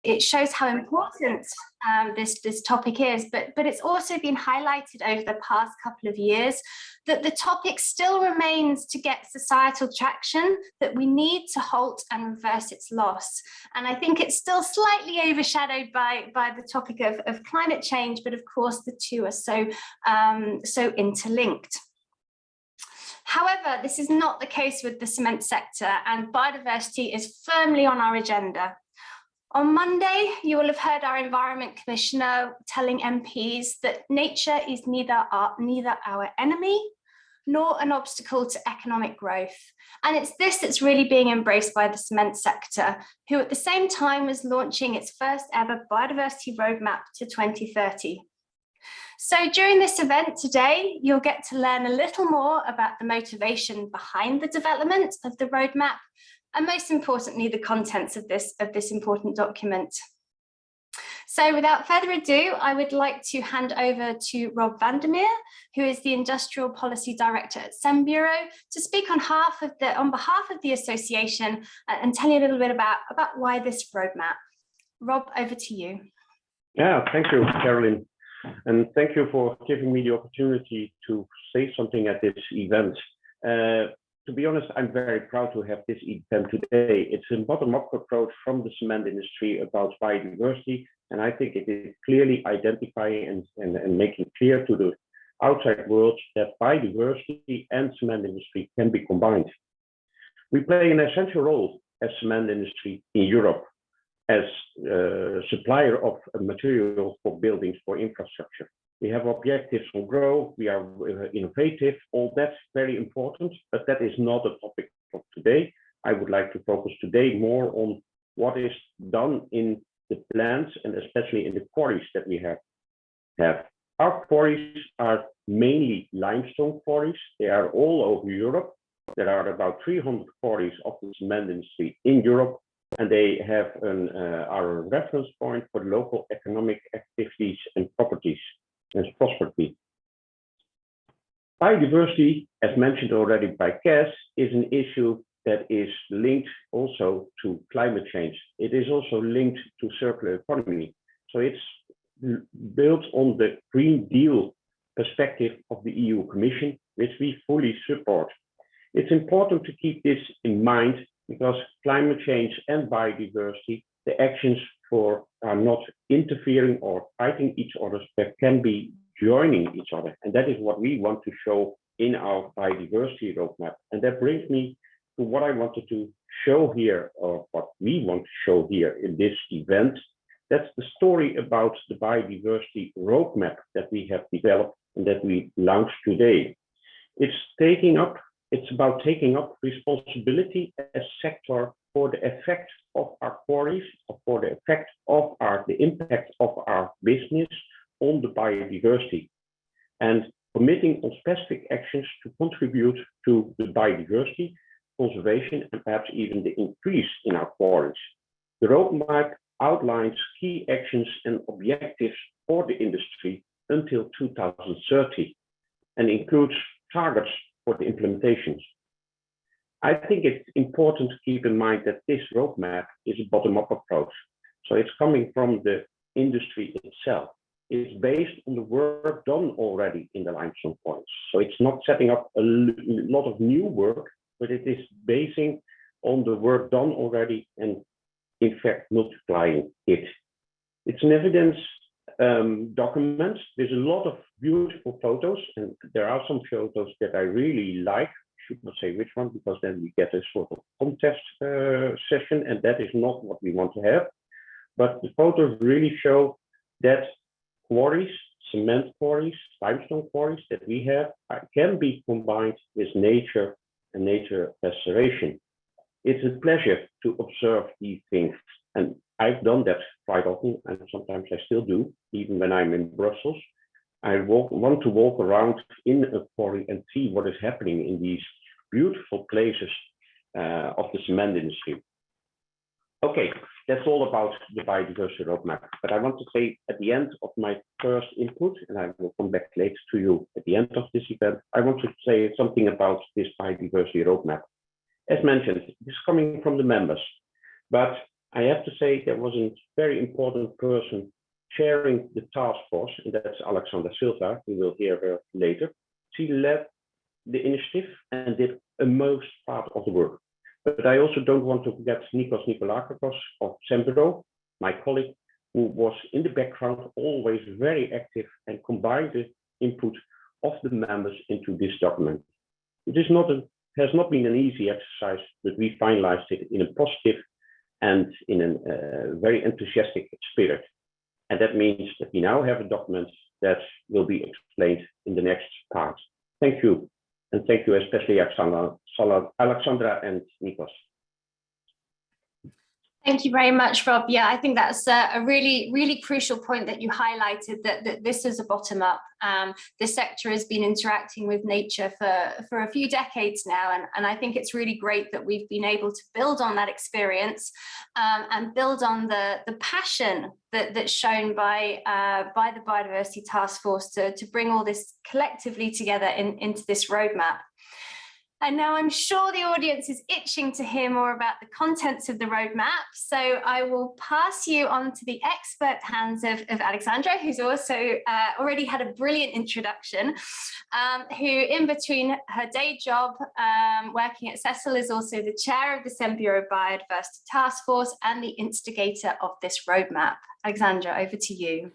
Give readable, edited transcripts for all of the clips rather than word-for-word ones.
it shows how important this topic is, but it's also been highlighted over the past couple of years that the topic still remains to get societal traction, that we need to halt and reverse its loss. And I think it's still slightly overshadowed by the topic of climate change, but of course the two are so interlinked. However, this is not the case with the cement sector, and biodiversity is firmly on our agenda. On Monday, you will have heard our Environment Commissioner telling MPs that nature is neither our enemy nor an obstacle to economic growth. And it's this that's really being embraced by the cement sector, who at the same time was launching its first ever Biodiversity Roadmap to 2030. So during this event today, you'll get to learn a little more about the motivation behind the development of the roadmap, and most importantly, the contents of this important document. So without further ado, I would like to hand over to Rob Vandermeer, who is the Industrial Policy Director at CEMBUREAU, to speak on behalf of the association and tell you a little bit about why this roadmap. Rob, over to you. Yeah, thank you, Caroline. And thank you for giving me the opportunity to say something at this event. To be honest, I'm very proud to have this event today. It's a bottom-up approach from the cement industry about biodiversity, and I think it is clearly identifying and making clear to the outside world that biodiversity and cement industry can be combined. We play an essential role as cement industry in Europe as a supplier of materials for buildings, for infrastructure. We have objectives on growth, we are innovative, all that's very important, but that is not a topic for today. I would like to focus today more on what is done in the plants and especially in the quarries that we have. Our quarries are mainly limestone quarries. They are all over Europe. There are about 300 quarries of the cement industry in Europe, and they have our reference point for local economic activities and properties and prosperity. Biodiversity, as mentioned already by Cass, is an issue that is linked also to climate change. It is also linked to circular economy. So it's built on the Green Deal perspective of the EU Commission, which we fully support. It's important to keep this in mind because climate change and biodiversity, the actions are not interfering or fighting each other, but can be joining each other. And that is what we want to show in our biodiversity roadmap. And that brings me to what I wanted to show here, or what we want to show here in this event. That's the story about the biodiversity roadmap that we have developed and that we launched today. It's about taking up responsibility as sector for the effect of our quarries, or for the effect of the impact of our business on the biodiversity, and committing on specific actions to contribute to the biodiversity conservation and perhaps even the increase in our quarries. The roadmap outlines key actions and objectives for the industry until 2030 and includes targets for the implementations. I think it's important to keep in mind that this roadmap is a bottom-up approach. So it's coming from the industry itself. It's based on the work done already in the limestone quarries. So it's not setting up a lot of new work, but it is basing on the work done already and in fact multiplying it. It's an evidence document. There's a lot of beautiful photos, and there are some photos that I really like. I should not say which one, because then we get a sort of contest session, and that is not what we want to have. But the photos really show that quarries, cement quarries, limestone quarries that we have can be combined with nature and nature restoration. It's a pleasure to observe these things, and I've done that quite often, and sometimes I still do, even when I'm in Brussels. I want to walk around in a quarry and see what is happening in these beautiful places of the cement industry. Okay, that's all about the biodiversity roadmap. But I want to say at the end of my first input, and I will come back later to you at the end of this event, I want to say something about this biodiversity roadmap. As mentioned, this is coming from the members, but I have to say there was a very important person chairing the task force, and that's Alexandra Silva. We will hear her later. She led the initiative and did a most part of the work. But I also don't want to forget Nikos Nikolakakos of CEMBUREAU, my colleague, who was in the background, always very active and combined the input of the members into this document. It is has not been an easy exercise, but we finalized it in a positive and in a very enthusiastic spirit. And that means that we now have a document that will be explained in the next part. Thank you. And thank you especially Alexandra and Nikos. Thank you very much, Rob. Yeah, I think that's a really, really crucial point that you highlighted, that this is a bottom-up. The sector has been interacting with nature for a few decades now, and I think it's really great that we've been able to build on that experience and build on the passion that's shown by the Biodiversity Task Force to bring all this collectively together into this roadmap. And now I'm sure the audience is itching to hear more about the contents of the roadmap. So I will pass you on to the expert hands of Alexandra, who's also already had a brilliant introduction, who in between her day job working at CECIL is also the chair of the CEMBUREAU Biodiversity Task Force and the instigator of this roadmap. Alexandra, over to you.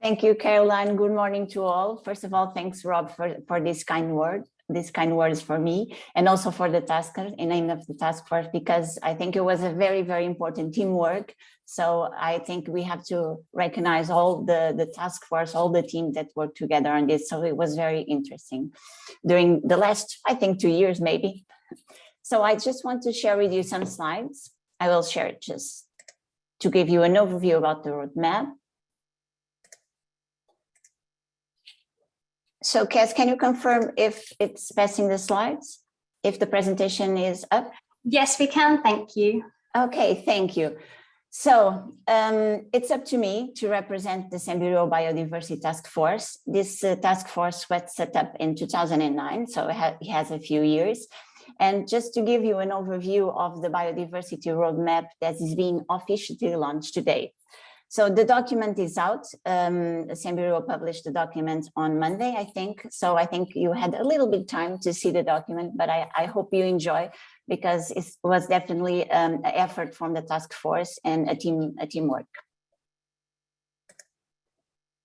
Thank you, Caroline. Good morning to all. First of all, thanks, Rob, for this kind word. These kind words for me, and also for the tasker in name of the task force, because I think it was a very, very important teamwork. So I think we have to recognize all the task force, all the team that worked together on this. So it was very interesting during the last, I think, 2 years, maybe. So I just want to share with you some slides. I will share it just to give you an overview about the roadmap. So Cass, can you confirm if it's passing the slides, if the presentation is up? Yes, we can, thank you. Okay, thank you. So it's up to me to represent the CEMBUREAU Biodiversity Task Force. This task force was set up in 2009, so it has a few years. And just to give you an overview of the Biodiversity Roadmap that is being officially launched today. So the document is out. CEMBUREAU published the document on Monday, I think. So I think you had a little bit of time to see the document, but I hope you enjoy, because it was definitely an effort from the task force and a teamwork.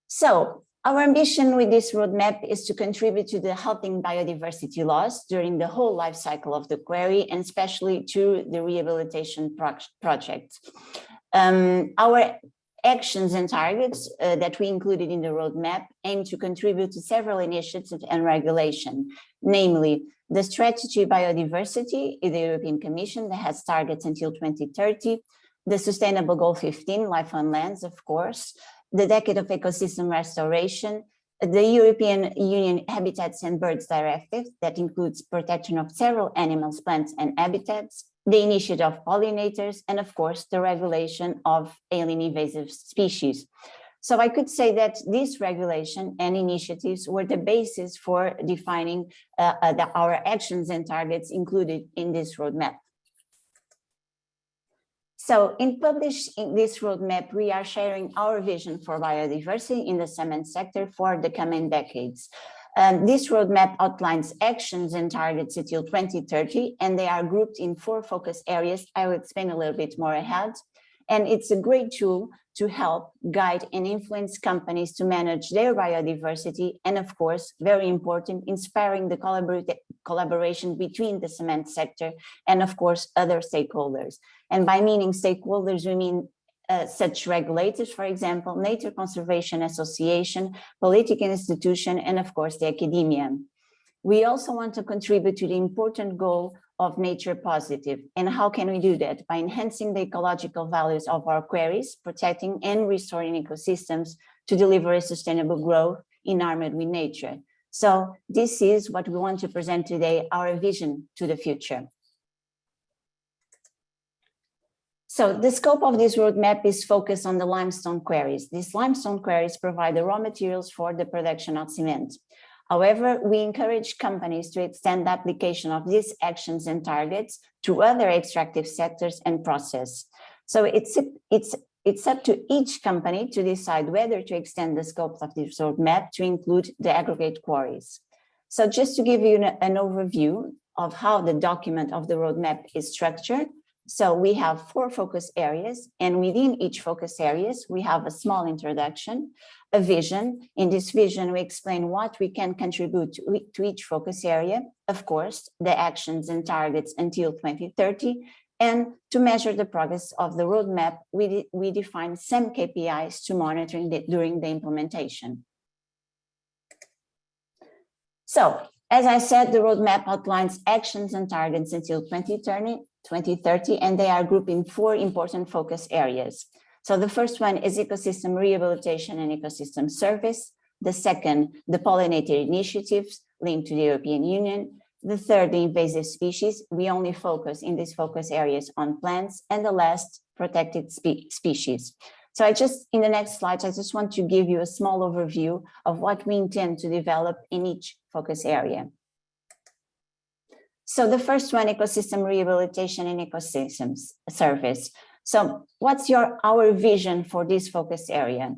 So our ambition with this roadmap is to contribute to the halting biodiversity loss during the whole life cycle of the quarry, and especially to the rehabilitation project. Our actions and targets that we included in the roadmap aim to contribute to several initiatives and regulation, namely the strategy biodiversity in the European Commission that has targets until 2030, the Sustainable Goal 15, Life on Lands, of course, the Decade of Ecosystem Restoration, the European Union Habitats and Birds Directive that includes protection of several animals, plants and habitats, the initiative of pollinators, and of course, the regulation of alien invasive species. So I could say that this regulation and initiatives were the basis for defining our actions and targets included in this roadmap. So in publishing this roadmap, we are sharing our vision for biodiversity in the cement sector for the coming decades. This roadmap outlines actions and targets until 2030, and they are grouped in 4 focus areas. I will explain a little bit more ahead. And it's a great tool to help guide and influence companies to manage their biodiversity. And of course, very important, inspiring the collaboration between the cement sector and of course, other stakeholders. And by meaning stakeholders, we mean such regulators, for example, Nature Conservation Association, political institution, and of course, the academia. We also want to contribute to the important goal of nature positive. And how can we do that? By enhancing the ecological values of our quarries, protecting and restoring ecosystems to deliver a sustainable growth in harmony with nature. So this is what we want to present today, our vision to the future. So the scope of this roadmap is focused on the limestone quarries. These limestone quarries provide the raw materials for the production of cement. However, we encourage companies to extend the application of these actions and targets to other extractive sectors and process. So it's up to each company to decide whether to extend the scope of this roadmap to include the aggregate quarries. So just to give you an overview of how the document of the roadmap is structured. So we have 4 focus areas, and within each focus areas, we have a small introduction, a vision. In this vision, we explain what we can contribute to each focus area, of course, the actions and targets until 2030, and to measure the progress of the roadmap, we define some KPIs to monitor during the implementation. So, as I said, the roadmap outlines actions and targets until 2030, and they are grouped in 4 important focus areas. So the first one is ecosystem rehabilitation and ecosystem service. The second, the pollinator initiatives linked to the European Union. The third, the invasive species. We only focus in these focus areas on plants, and the last, protected species. So in the next slides, I just want to give you a small overview of what we intend to develop in each focus area. So the first one, ecosystem rehabilitation and ecosystems service. So what's our vision for this focus area?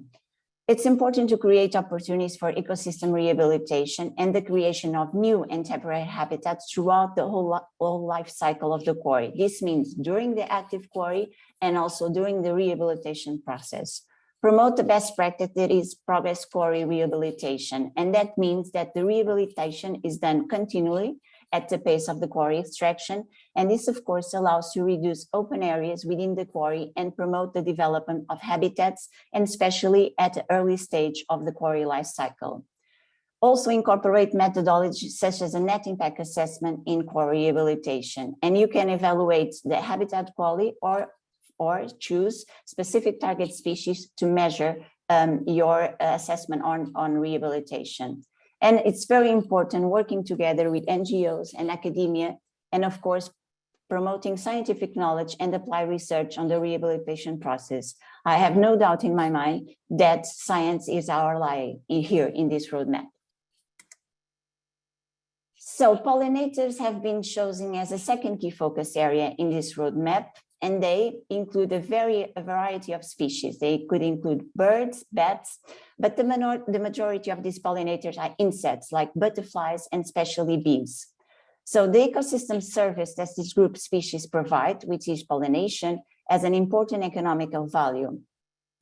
It's important to create opportunities for ecosystem rehabilitation and the creation of new and temporary habitats throughout the whole life cycle of the quarry. This means during the active quarry and also during the rehabilitation process. Promote the best practice that is progress quarry rehabilitation. And that means that the rehabilitation is done continually at the pace of the quarry extraction. And this, of course, allows to reduce open areas within the quarry and promote the development of habitats, and especially at the early stage of the quarry life cycle. Also incorporate methodologies such as a net impact assessment in quarry rehabilitation. And you can evaluate the habitat quality or choose specific target species to measure your assessment on rehabilitation. And it's very important working together with NGOs and academia, and of course, promoting scientific knowledge and apply research on the rehabilitation process. I have no doubt in my mind that science is our ally here in this roadmap. So pollinators have been chosen as a second key focus area in this roadmap, and they include a variety of species. They could include birds, bats, but the majority of these pollinators are insects like butterflies and especially bees. So the ecosystem service that this group species provide, which is pollination, has an important economical value.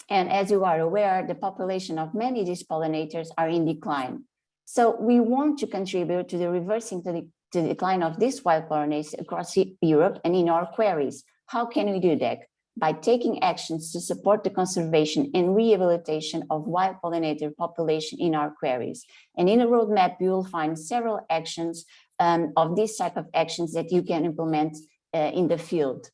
And as you are aware, the population of many of these pollinators are in decline. So we want to contribute to the reversing the decline of these wild pollinators across Europe and in our quarries. How can we do that? By taking actions to support the conservation and rehabilitation of wild pollinator population in our quarries. And in the roadmap, you will find several actions of this type of actions that you can implement in the field.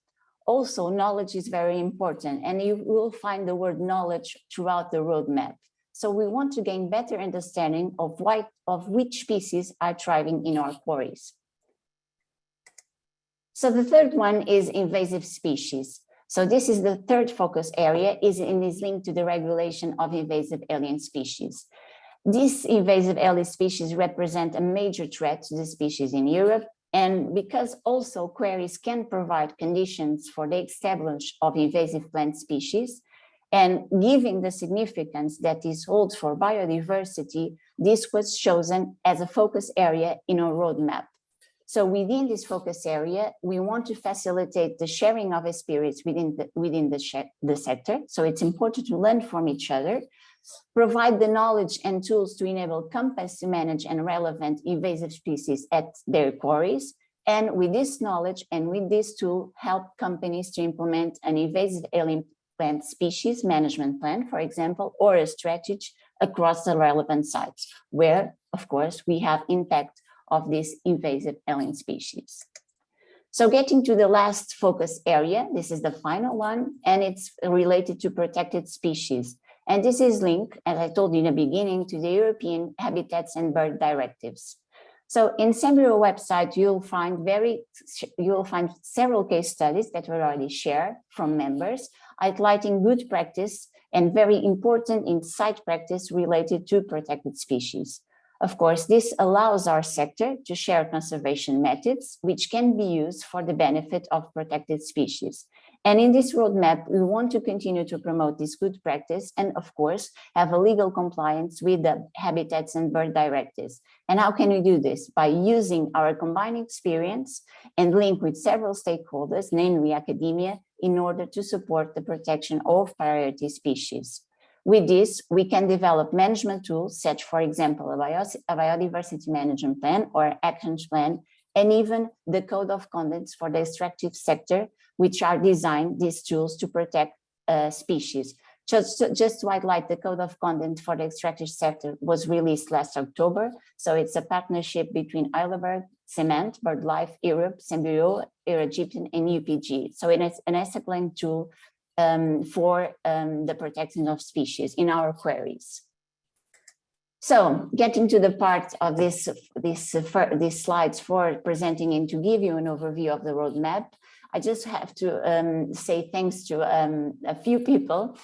Also, knowledge is very important, and you will find the word knowledge throughout the roadmap. So we want to gain better understanding of which species are thriving in our quarries. So the third one is invasive species. So this is the third focus area, is linked to the regulation of invasive alien species. These invasive alien species represent a major threat to the species in Europe, and because also quarries can provide conditions for the establishment of invasive plant species, and given the significance that this holds for biodiversity, this was chosen as a focus area in our roadmap. So within this focus area, we want to facilitate the sharing of experience within the sector. So it's important to learn from each other, provide the knowledge and tools to enable companies to manage and relevant invasive species at their quarries. And with this knowledge and with this tool, help companies to implement an invasive alien plant species management plan, for example, or a strategy across the relevant sites, where, of course, we have impact of this invasive alien species. So getting to the last focus area, this is the final one, and it's related to protected species. And this is linked, as I told you in the beginning, to the European Habitats and Bird Directives. So in CEMBUREAU website, you'll find several case studies that were already shared from members, highlighting good practice and very important insight practice related to protected species. Of course, this allows our sector to share conservation methods, which can be used for the benefit of protected species. And in this roadmap, we want to continue to promote this good practice and, of course, have a legal compliance with the habitats and bird directives. And how can we do this? By using our combined experience and link with several stakeholders, namely academia, in order to support the protection of priority species. With this, we can develop management tools, such, for example, a biodiversity management plan or action plan, and even the code of conduct for the extractive sector, which are designed, these tools, to protect species. Just to highlight, the code of conduct for the extractive sector was released last October. So it's a partnership between Heidelberg, Cement, BirdLife Europe, CEMBUREAU, Egyptian, and UPG. So it's an excellent tool for the protection of species in our quarries. So getting to the part of these slides for presenting and to give you an overview of the roadmap, I just have to say thanks to a few people.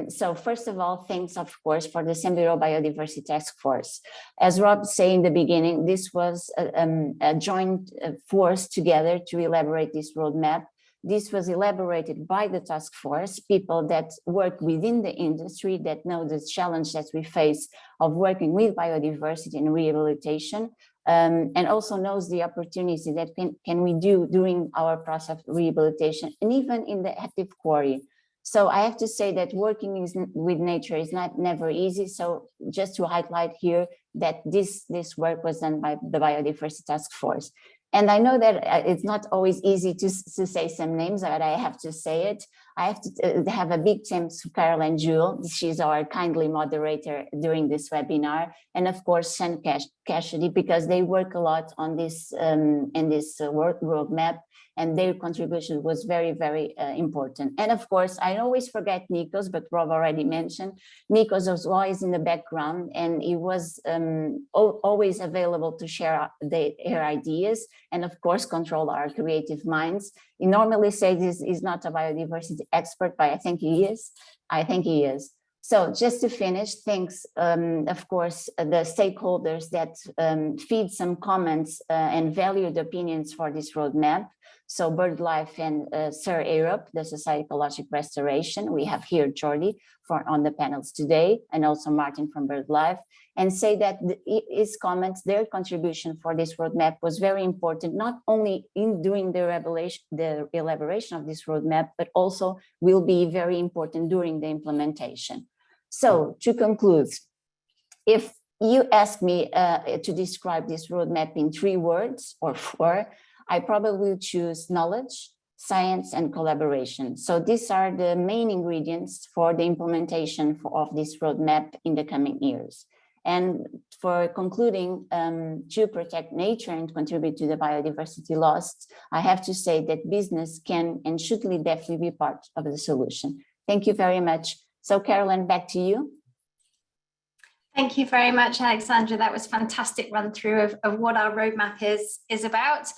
So first of all, thanks, of course, for the CEMBUREAU Biodiversity Task Force. As Rob said in the beginning, this was a joint force together to elaborate this roadmap. This was elaborated by the task force, people that work within the industry that know the challenge that we face of working with biodiversity and rehabilitation, and also knows the opportunity that can we do during our process of rehabilitation and even in the active quarry. So I have to say that working with nature is never easy. So just to highlight here that this work was done by the Biodiversity Task Force. And I know that it's not always easy to say some names, but I have to say it. I have to have a big thanks to Carol and Jewel. She's our kindly moderator during this webinar. And of course, Sean Cassidy, because they work a lot on this work roadmap, and their contribution was very, very important. And of course, I always forget Nikos, but Rob already mentioned, Nikos was always in the background, and he was always available to share her ideas and of course, control our creative minds. He normally says he's not a biodiversity expert, but I think he is. So just to finish, thanks, of course, the stakeholders that feed some comments and valued opinions for this roadmap. So BirdLife and Sir Europe, the Society Ecological Restoration. We have here Jordi on the panels today, and also Martin from BirdLife, and say that his comments, their contribution for this roadmap was very important, not only in doing the elaboration of this roadmap, but also will be very important during the implementation. So to conclude, if you ask me to describe this roadmap in 3 words or 4, I probably will choose knowledge, science, and collaboration. So these are the main ingredients for the implementation of this roadmap in the coming years. And for concluding, to protect nature and contribute to the biodiversity loss, I have to say that business can and should definitely be part of the solution. Thank you very much. So Caroline, back to you. Thank you very much, Alexandra. That was a fantastic run through of what our roadmap is about.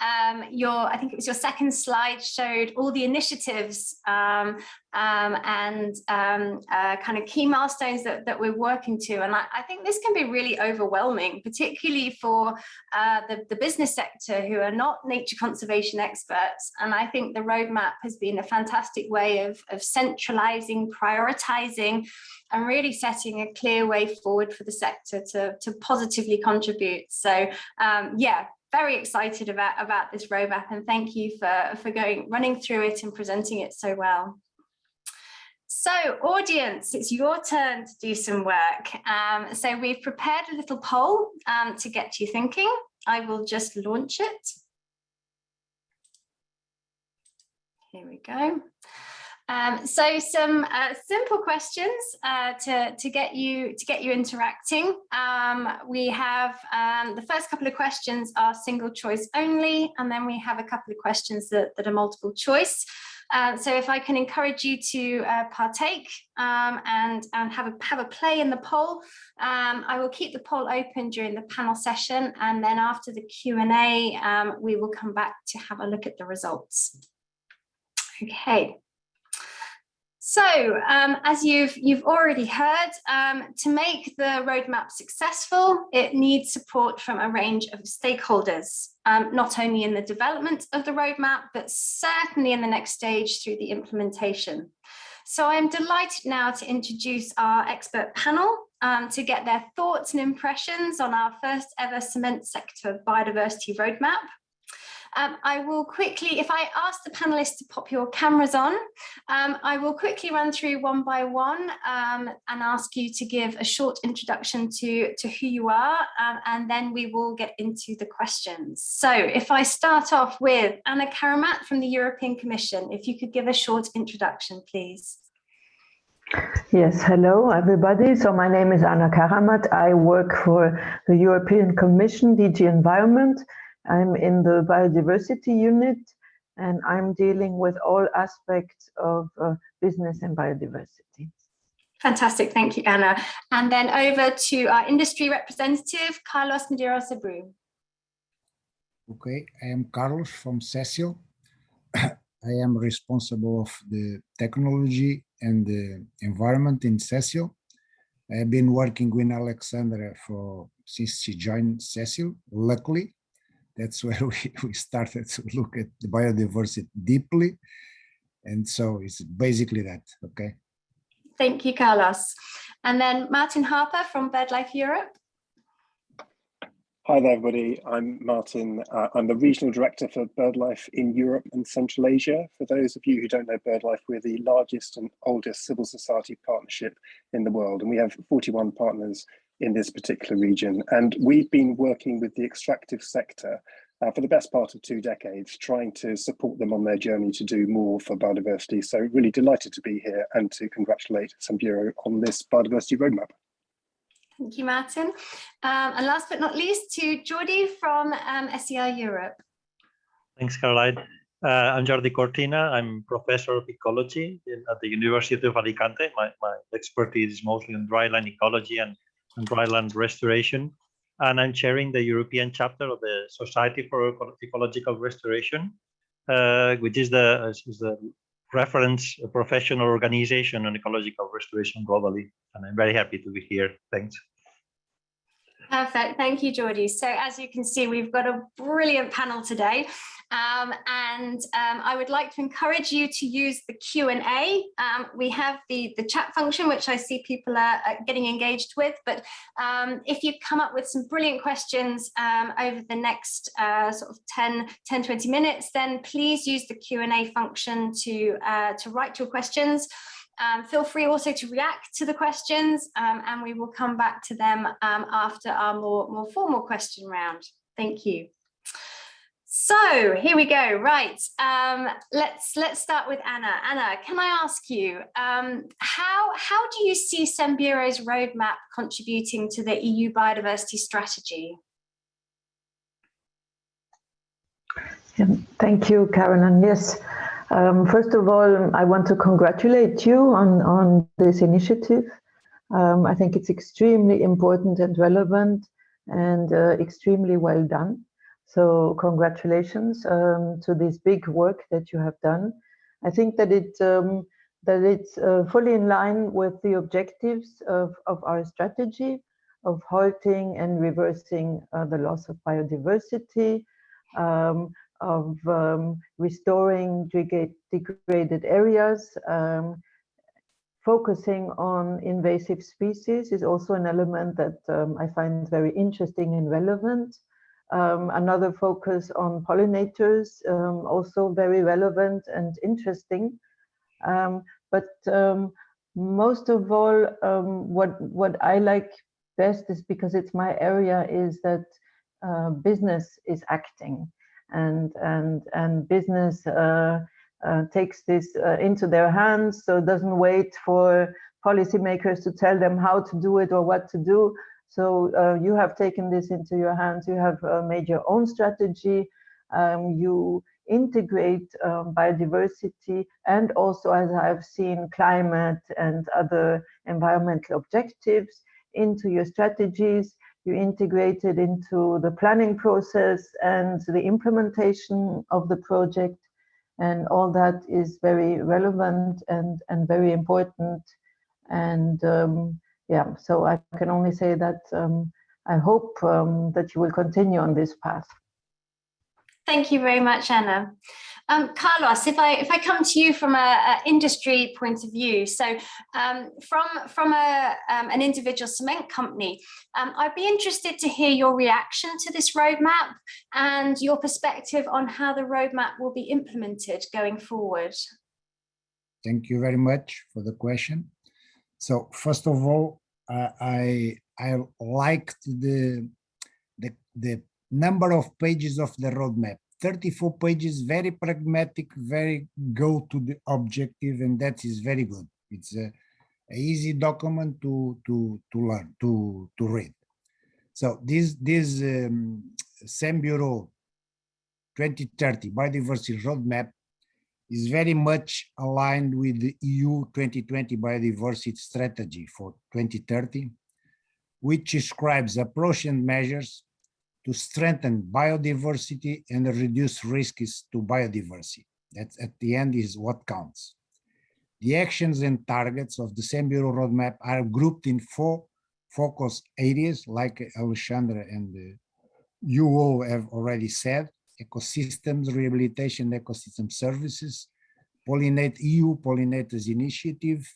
I think it was your second slide showed all the initiatives and kind of key milestones that we're working to. And I think this can be really overwhelming, particularly for the business sector who are not nature conservation experts. And I think the roadmap has been a fantastic way of centralizing, prioritizing, and really setting a clear way forward for the sector to positively contribute. So yeah, very excited about this roadmap, and thank you for running through it and presenting it so well. So audience, it's your turn to do some work. So we've prepared a little poll to get you thinking. I will just launch it. Here we go. So some simple questions to get you interacting. We have the first couple of questions are single choice only, and then we have a couple of questions that are multiple choice. So if I can encourage you to partake and have a play in the poll, I will keep the poll open during the panel session, and then after the Q&A, we will come back to have a look at the results. Okay. So, as you've already heard, to make the roadmap successful, it needs support from a range of stakeholders, not only in the development of the roadmap, but certainly in the next stage through the implementation. So I'm delighted now to introduce our expert panel to get their thoughts and impressions on our first ever cement sector biodiversity roadmap. I will quickly, if I ask the panelists to pop your cameras on, I will quickly run through one by one and ask you to give a short introduction to who you are, and then we will get into the questions. So if I start off with Anna Karamat from the European Commission, if you could give a short introduction, please. Yes, hello everybody. So my name is Anna Karamat. I work for the European Commission, DG Environment. I'm in the biodiversity unit, and I'm dealing with all aspects of business and biodiversity. Fantastic, thank you, Anna. And then over to our industry representative, Carlos Medeiros-Abreu. Okay, I am Carlos from CECIL. I am responsible of the technology and the environment in CECIL. I have been working with Alexandra since she joined CECIL, luckily. That's where we started to look at the biodiversity deeply. And so it's basically that, okay? Thank you, Carlos. And then Martin Harper from BirdLife Europe. Hi there, everybody. I'm Martin. I'm the Regional Director for BirdLife in Europe and Central Asia. For those of you who don't know BirdLife, we're the largest and oldest civil society partnership in the world, and we have 41 partners in this particular region. And we've been working with the extractive sector for the best part of 2 decades, trying to support them on their journey to do more for biodiversity. So really delighted to be here and to congratulate CEMBUREAU on this biodiversity roadmap. Thank you, Martin. And last but not least, to Jordi from SER Europe. Thanks, Caroline. I'm Jordi Cortina. I'm professor of ecology at the University of Alicante. My expertise is mostly on dryland ecology and dryland restoration. And I'm chairing the European chapter of the Society for Ecological Restoration, which is the reference professional organization on ecological restoration globally. And I'm very happy to be here. Thanks. Perfect. Thank you, Jordi. So as you can see, we've got a brilliant panel today. I would like to encourage you to use the Q&A. We have the chat function, which I see people are getting engaged with, but if you come up with some brilliant questions over the next sort of 10-20 minutes, then please use the Q&A function to write your questions. Feel free also to react to the questions, and we will come back to them after our more formal question round. Thank you. So here we go. Right, let's start with Anna. Anna, can I ask you, how do you see CEMBUREAU's roadmap contributing to the EU biodiversity strategy? Thank you, Caroline. Yes. First of all, I want to congratulate you on this initiative. I think it's extremely important and relevant and extremely well done. So congratulations to this big work that you have done. I think that it's fully in line with the objectives of our strategy of halting and reversing the loss of biodiversity, of restoring degraded areas. Focusing on invasive species is also an element that I find very interesting and relevant. Another focus on pollinators, also very relevant and interesting. But most of all, what I like best is, because it's my area, is that business is acting, and business takes this into their hands, so doesn't wait for policymakers to tell them how to do it or what to do. So you have taken this into your hands, you have made your own strategy, you integrate biodiversity, and also, as I've seen, climate and other environmental objectives into your strategies. You integrate it into the planning process and the implementation of the project. And all that is very relevant and very important. And yeah, so I can only say that I hope that you will continue on this path. Thank you very much, Anna. Carlos, if I come to you from an industry point of view, so from an individual cement company, I'd be interested to hear your reaction to this roadmap and your perspective on how the roadmap will be implemented going forward. Thank you very much for the question. So first of all, I liked the number of pages of the roadmap. 34 pages, very pragmatic, very go to the objective, and that is very good. It's a easy document to learn, to read. So this CEMBUREAU 2030 Biodiversity Roadmap is very much aligned with the EU 2020 Biodiversity Strategy for 2030, which describes approach and measures to strengthen biodiversity and reduce risks to biodiversity. That at the end is what counts. The actions and targets of the CEMBUREAU roadmap are grouped in 4 focus areas, like Alexandra and you all have already said: ecosystems, rehabilitation, ecosystem services, EU Pollinators initiative,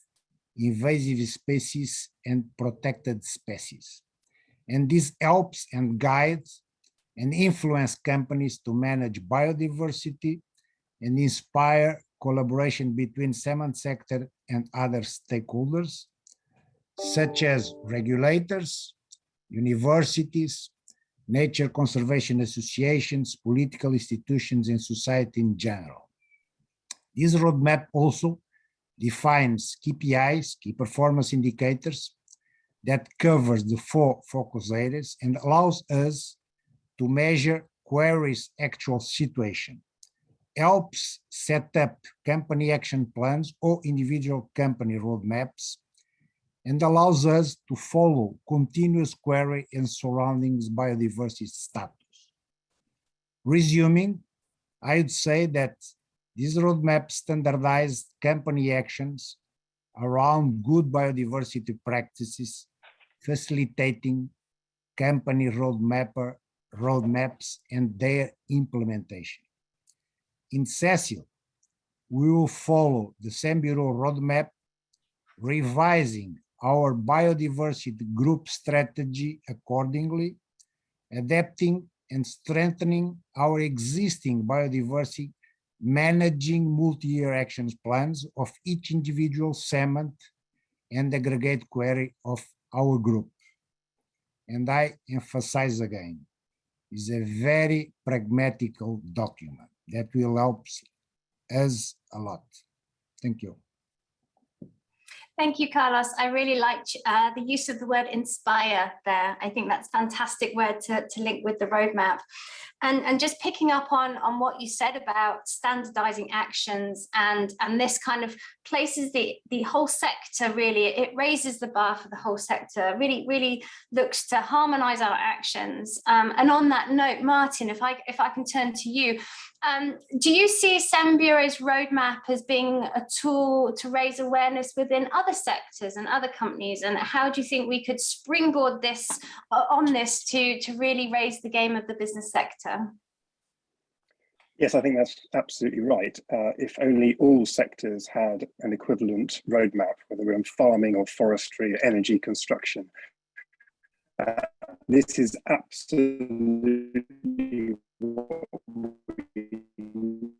invasive species, and protected species. And this helps and guides and influence companies to manage biodiversity and inspire collaboration between cement sector and other stakeholders, such as regulators, universities, nature conservation associations, political institutions, and society in general. This roadmap also defines KPIs, key performance indicators, that covers the 4 focus areas and allows us to measure Quarries' actual situation, helps set up company action plans or individual company roadmaps, and allows us to follow continuous quarry and surroundings biodiversity status. Resuming, I would say that this roadmap standardized company actions around good biodiversity practices, facilitating company roadmaps and their implementation. In CECIL, we will follow the CEMBUREAU roadmap, revising our biodiversity group strategy accordingly, adapting and strengthening our existing biodiversity, managing multi-year action plans of each individual cement and aggregate quarry of our group. And I emphasize again, is a very pragmatic document that will help us a lot. Thank you. Thank you, Carlos. I really liked the use of the word inspire there. I think that's a fantastic word to link with the roadmap. And just picking up on what you said about standardizing actions and this kind of places the whole sector, really, it raises the bar for the whole sector, really looks to harmonize our actions. And on that note, Martin, if I can turn to you, do you see CEMBUREAU's roadmap as being a tool to raise awareness within other sectors and other companies? And how do you think we could springboard this to really raise the game of the business sector? Yes, I think that's absolutely right. If only all sectors had an equivalent roadmap, whether we're in farming or forestry, or energy construction. This is absolutely what we need.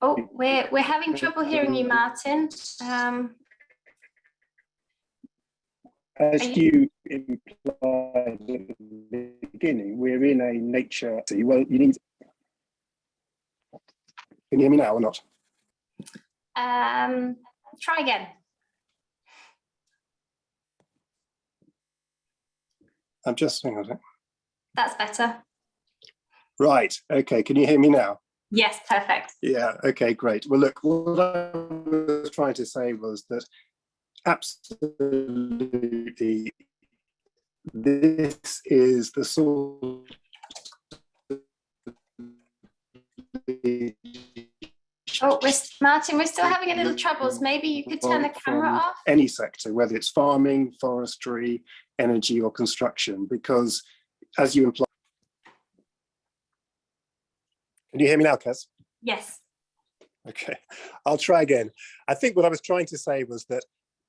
Oh, we're having trouble hearing you, Martin. As you implied at the beginning, we're in a nature. Well, you need. Can you hear me now or not? Try again. I'm just hang on. That's better. Right. Okay. Can you hear me now? Yes, perfect. Yeah. Okay. Great. Well, look, what I was trying to say was that absolutely, this is the sort of Oh, Martin, we're still having a little troubles. Maybe you could turn the camera off. Any sector, whether it's farming, forestry, energy, or construction, because as you imply. Can you hear me now, Kaz? Yes. Okay, I'll try again. I think what I was trying to say was that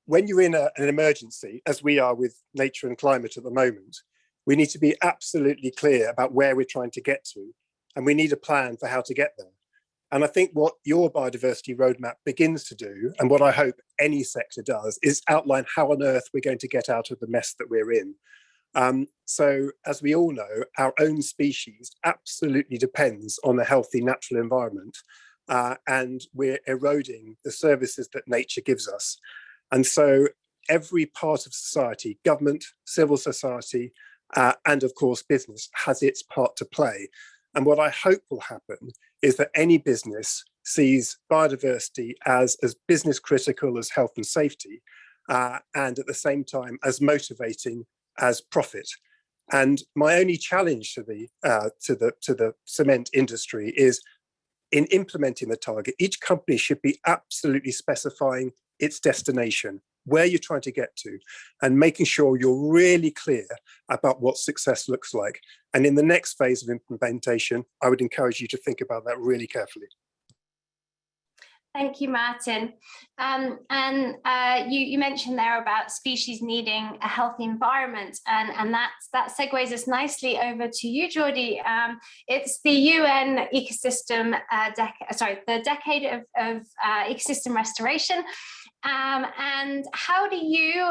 when you're in an emergency, as we are with nature and climate at the moment, we need to be absolutely clear about where we're trying to get to, and we need a plan for how to get there. And I think what your biodiversity roadmap begins to do, and what I hope any sector does, is outline how on earth we're going to get out of the mess that we're in. So as we all know, our own species absolutely depends on a healthy natural environment, and we're eroding the services that nature gives us. And so every part of society, government, civil society, and of course business has its part to play. And what I hope will happen is that any business sees biodiversity as business critical as health and safety, and at the same time as motivating as profit. And my only challenge to the cement industry is in implementing the target, each company should be absolutely specifying its destination, where you're trying to get to, and making sure you're really clear about what success looks like. And in the next phase of implementation, I would encourage you to think about that really carefully. Thank you, Martin. You mentioned there about species needing a healthy environment, and that segues us nicely over to you, Jordi. It's the UN ecosystem the decade of ecosystem restoration. And how do you,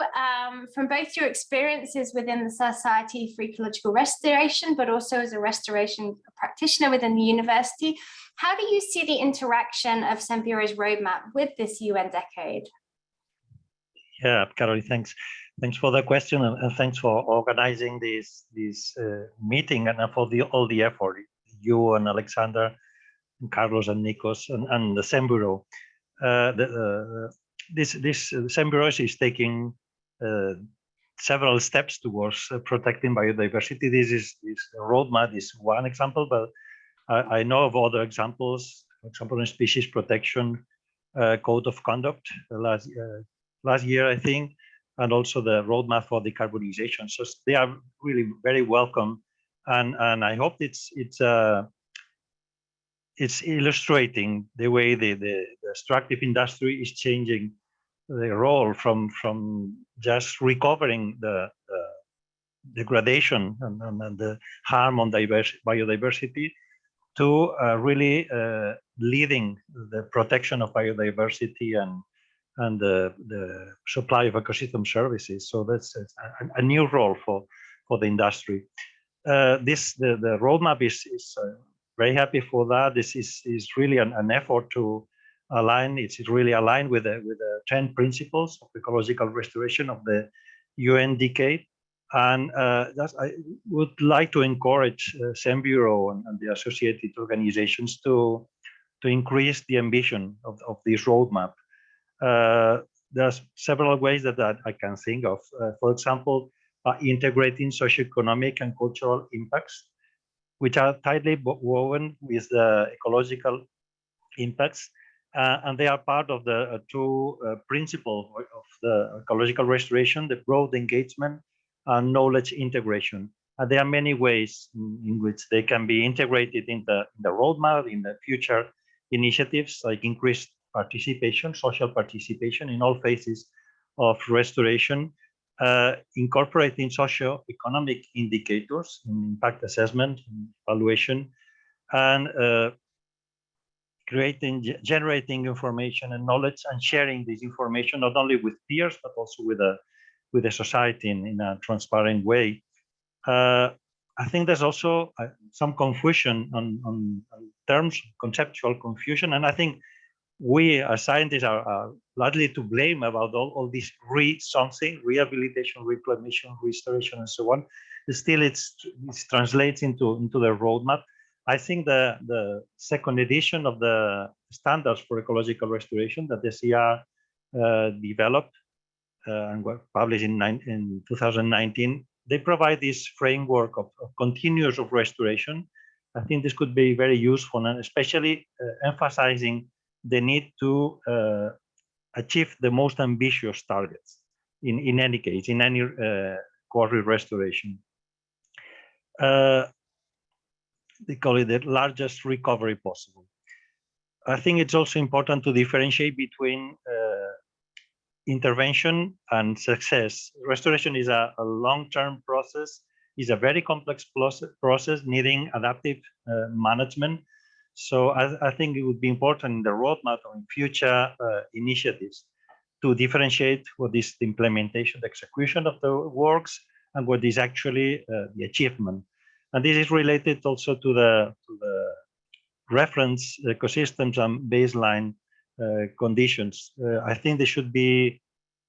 from both your experiences within the Society for Ecological Restoration, but also as a restoration practitioner within the university, how do you see the interaction of CEMBUREAU's roadmap with this UN decade? Yeah, Caroline, thanks. Thanks for the question, and thanks for organizing this meeting and for all the effort, you and Alexander, and Carlos and Nikos, and the CEMBUREAU. This CEMBUREAU is taking several steps towards protecting biodiversity. This roadmap is one example, but I know of other examples. For example, in species protection code of conduct last year, I think, and also the roadmap for decarbonization. So they are really very welcome, and I hope it's illustrating the way the extractive industry is changing the role from just recovering the degradation and the harm on biodiversity to really leading the protection of biodiversity and the supply of ecosystem services. So that's a new role for the industry. The roadmap is very happy for that. This is really an effort to align. It's really aligned with the 10 principles of ecological restoration of the UN decade. And I would like to encourage CEMBUREAU and the associated organizations to increase the ambition of this roadmap. There's several ways that I can think of. For example, integrating socioeconomic and cultural impacts, which are tightly woven with the ecological impacts. And they are part of the two principles of the ecological restoration, the broad engagement and knowledge integration. And there are many ways in which they can be integrated in the roadmap, in the future initiatives, like increased participation, social participation in all phases of restoration, incorporating socio-economic indicators in impact assessment, evaluation, and generating information and knowledge and sharing this information not only with peers but also with the society in a transparent way. I think there's also some confusion on terms, conceptual confusion, and I think we as scientists are largely to blame about all this something, rehabilitation, reclamation, restoration, and so on. Still, it translates into the roadmap. I think the second edition of the standards for ecological restoration that the CR developed and were published in 2019, they provide this framework of continuous restoration I think this could be very useful, and especially emphasizing the need to achieve the most ambitious targets in any case, in any quarry restoration. They call it the largest recovery possible. I think it's also important to differentiate between intervention and success. Restoration is a long-term process, is a very complex process needing adaptive management. So I think it would be important in the roadmap or in future initiatives to differentiate what is the implementation, the execution of the works, and what is actually the achievement. And this is related also to the reference ecosystems and baseline conditions. I think they should be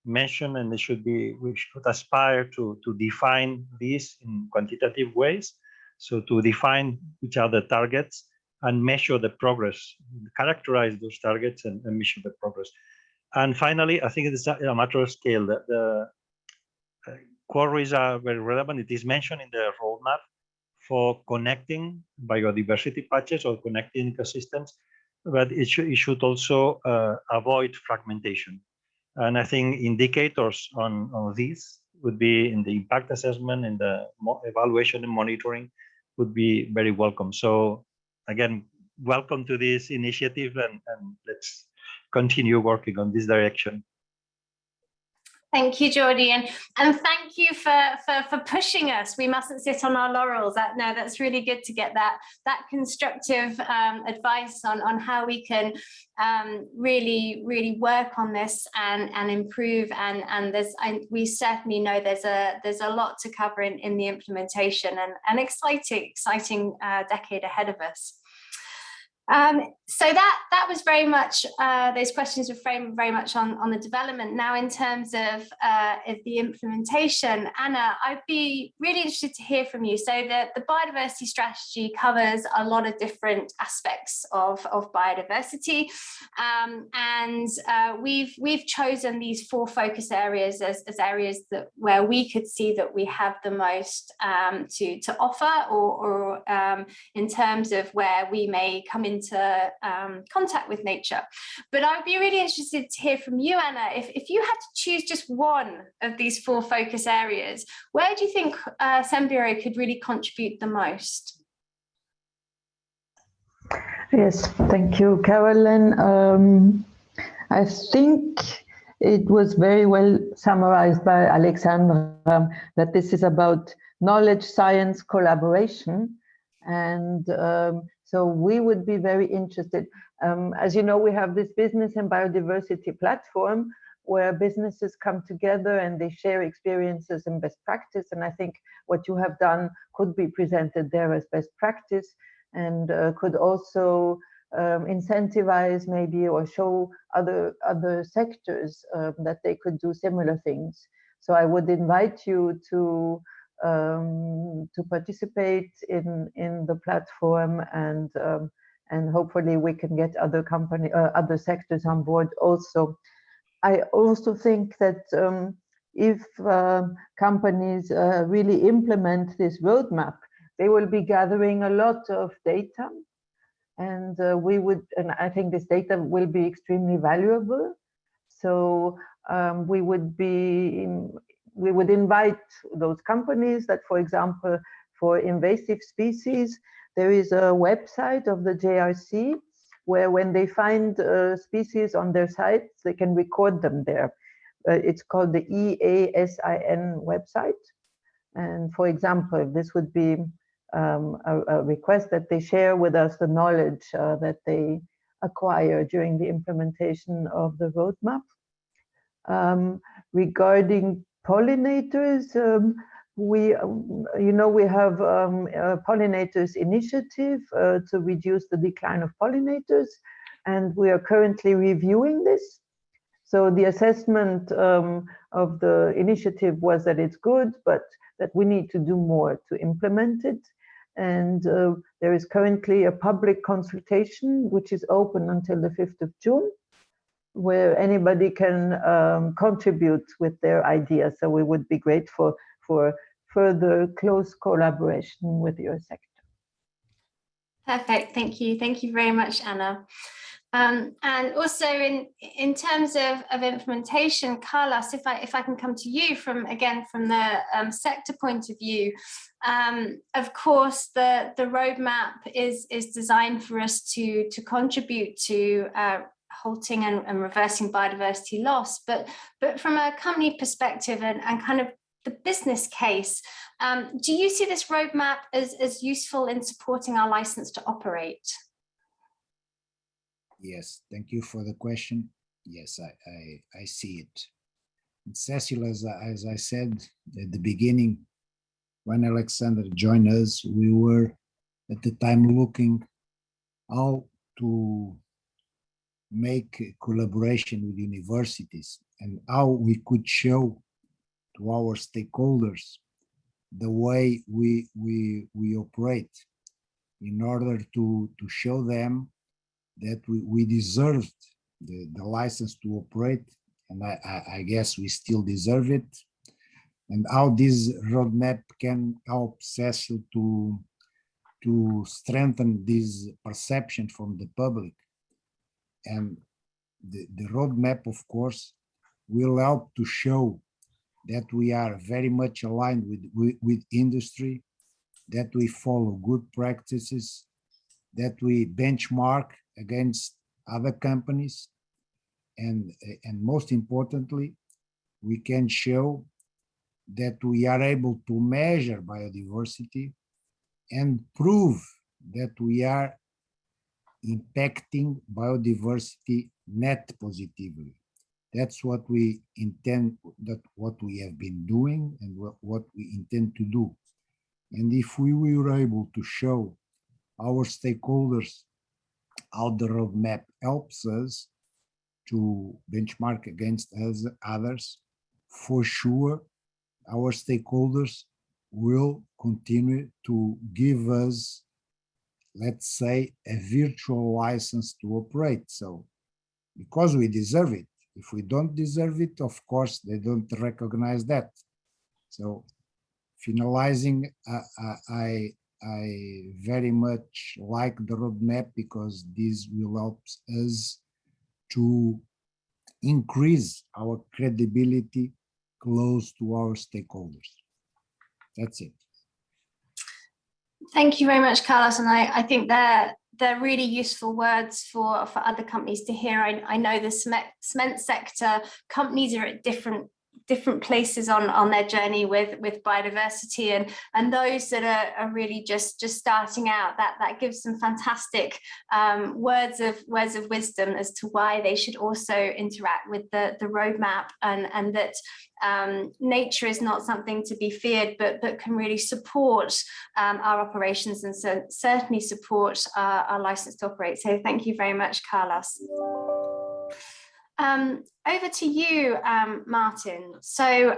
mentioned, and we should aspire to define these in quantitative ways. So to define which are the targets and measure the progress, characterize those targets and measure the progress. And finally, I think it's a matter of scale. The quarries are very relevant. It is mentioned in the roadmap for connecting biodiversity patches or connecting ecosystems, but it should also avoid fragmentation. And I think indicators on these would be in the impact assessment and the evaluation and monitoring would be very welcome. So again, welcome to this initiative, and let's continue working on this direction. Thank you, Jordi, and thank you for pushing us. We mustn't sit on our laurels. That's really good to get that constructive advice on how we can really work on this and improve. And we certainly know there's a lot to cover in the implementation, and an exciting decade ahead of us. So that was very much, those questions were framed very much on the development. Now, in terms of the implementation, Anna, I'd be really interested to hear from you. So the biodiversity strategy covers a lot of different aspects of biodiversity, and we've chosen these 4 focus areas as areas where we could see that we have the most to offer, or in terms of where we may come into contact with nature. But I would be really interested to hear from you, Anna, if you had to choose just one of these 4 focus areas, where do you think CEMBUREAU could really contribute the most? Yes, thank you, Carolyn. I think it was very well summarized by Alexandra, that this is about knowledge, science, collaboration, and so we would be very interested. As you know, we have this business and biodiversity platform where businesses come together and they share experiences and best practice. And I think what you have done could be presented there as best practice, and could also incentivize maybe or show other sectors that they could do similar things. So I would invite you to participate in the platform, and hopefully we can get other sectors on board also. I also think that if companies really implement this roadmap, they will be gathering a lot of data, and I think this data will be extremely valuable. So we would invite those companies that, for example, for invasive species, there is a website of the JRC where when they find species on their sites, they can record them there. It's called the EASIN website. And for example, this would be a request that they share with us the knowledge that they acquire during the implementation of the roadmap. Regarding pollinators, we have a pollinators initiative to reduce the decline of pollinators, and we are currently reviewing this. So the assessment of the initiative was that it's good, but that we need to do more to implement it. And there is currently a public consultation, which is open until the 5th of June, where anybody can contribute with their ideas. So we would be grateful for further close collaboration with your sector. Perfect. Thank you. Thank you very much, Anna. And also in terms of implementation, Carlos, if I can come to you from the sector point of view, of course the roadmap is designed for us to contribute to halting and reversing biodiversity loss, but from a company perspective and kind of the business case, do you see this roadmap as useful in supporting our license to operate? Yes, thank you for the question. Yes, I see it. In Cecil, as I said at the beginning, when Alexander joined us, we were at the time looking how to make collaboration with universities and how we could show to our stakeholders the way we operate in order to show them that we deserved the license to operate, and I guess we still deserve it, and how this roadmap can help Cecil to strengthen this perception from the public. And the roadmap, of course, will help to show that we are very much aligned with industry, that we follow good practices, that we benchmark against other companies, and most importantly, we can show that we are able to measure biodiversity and prove that we are impacting biodiversity net positively. That's what we intend, that what we have been doing and what we intend to do. And if we were able to show our stakeholders how the roadmap helps us to benchmark against others, for sure, our stakeholders will continue to give us, let's say, a virtual license to operate. So, because we deserve it. If we don't deserve it, of course, they don't recognize that. So, finalizing, I very much like the roadmap because this will help us to increase our credibility close to our stakeholders. That's it. Thank you very much, Carlos. And I think they're really useful words for other companies to hear. I know the cement sector companies are at different places on their journey with biodiversity, and those that are really just starting out, that gives some fantastic words of wisdom as to why they should also interact with the roadmap, and that nature is not something to be feared, but can really support our operations, and so certainly support our license to operate. So thank you very much, Carlos. Over to you, Martin. So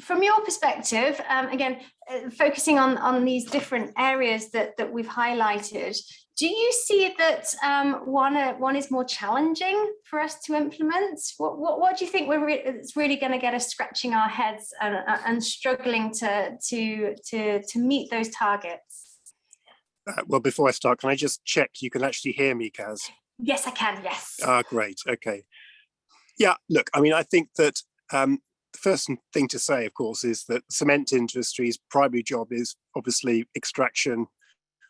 from your perspective, again, focusing on these different areas that we've highlighted, do you see that one is more challenging for us to implement? What do you think it's really going to get us scratching our heads and struggling to meet those targets? Well, before I start, can I just check you can actually hear me, Kaz? Yes, I can, yes. Great, okay. Yeah, look, I mean, I think that the first thing to say, of course, is that the cement industry's primary job is obviously extraction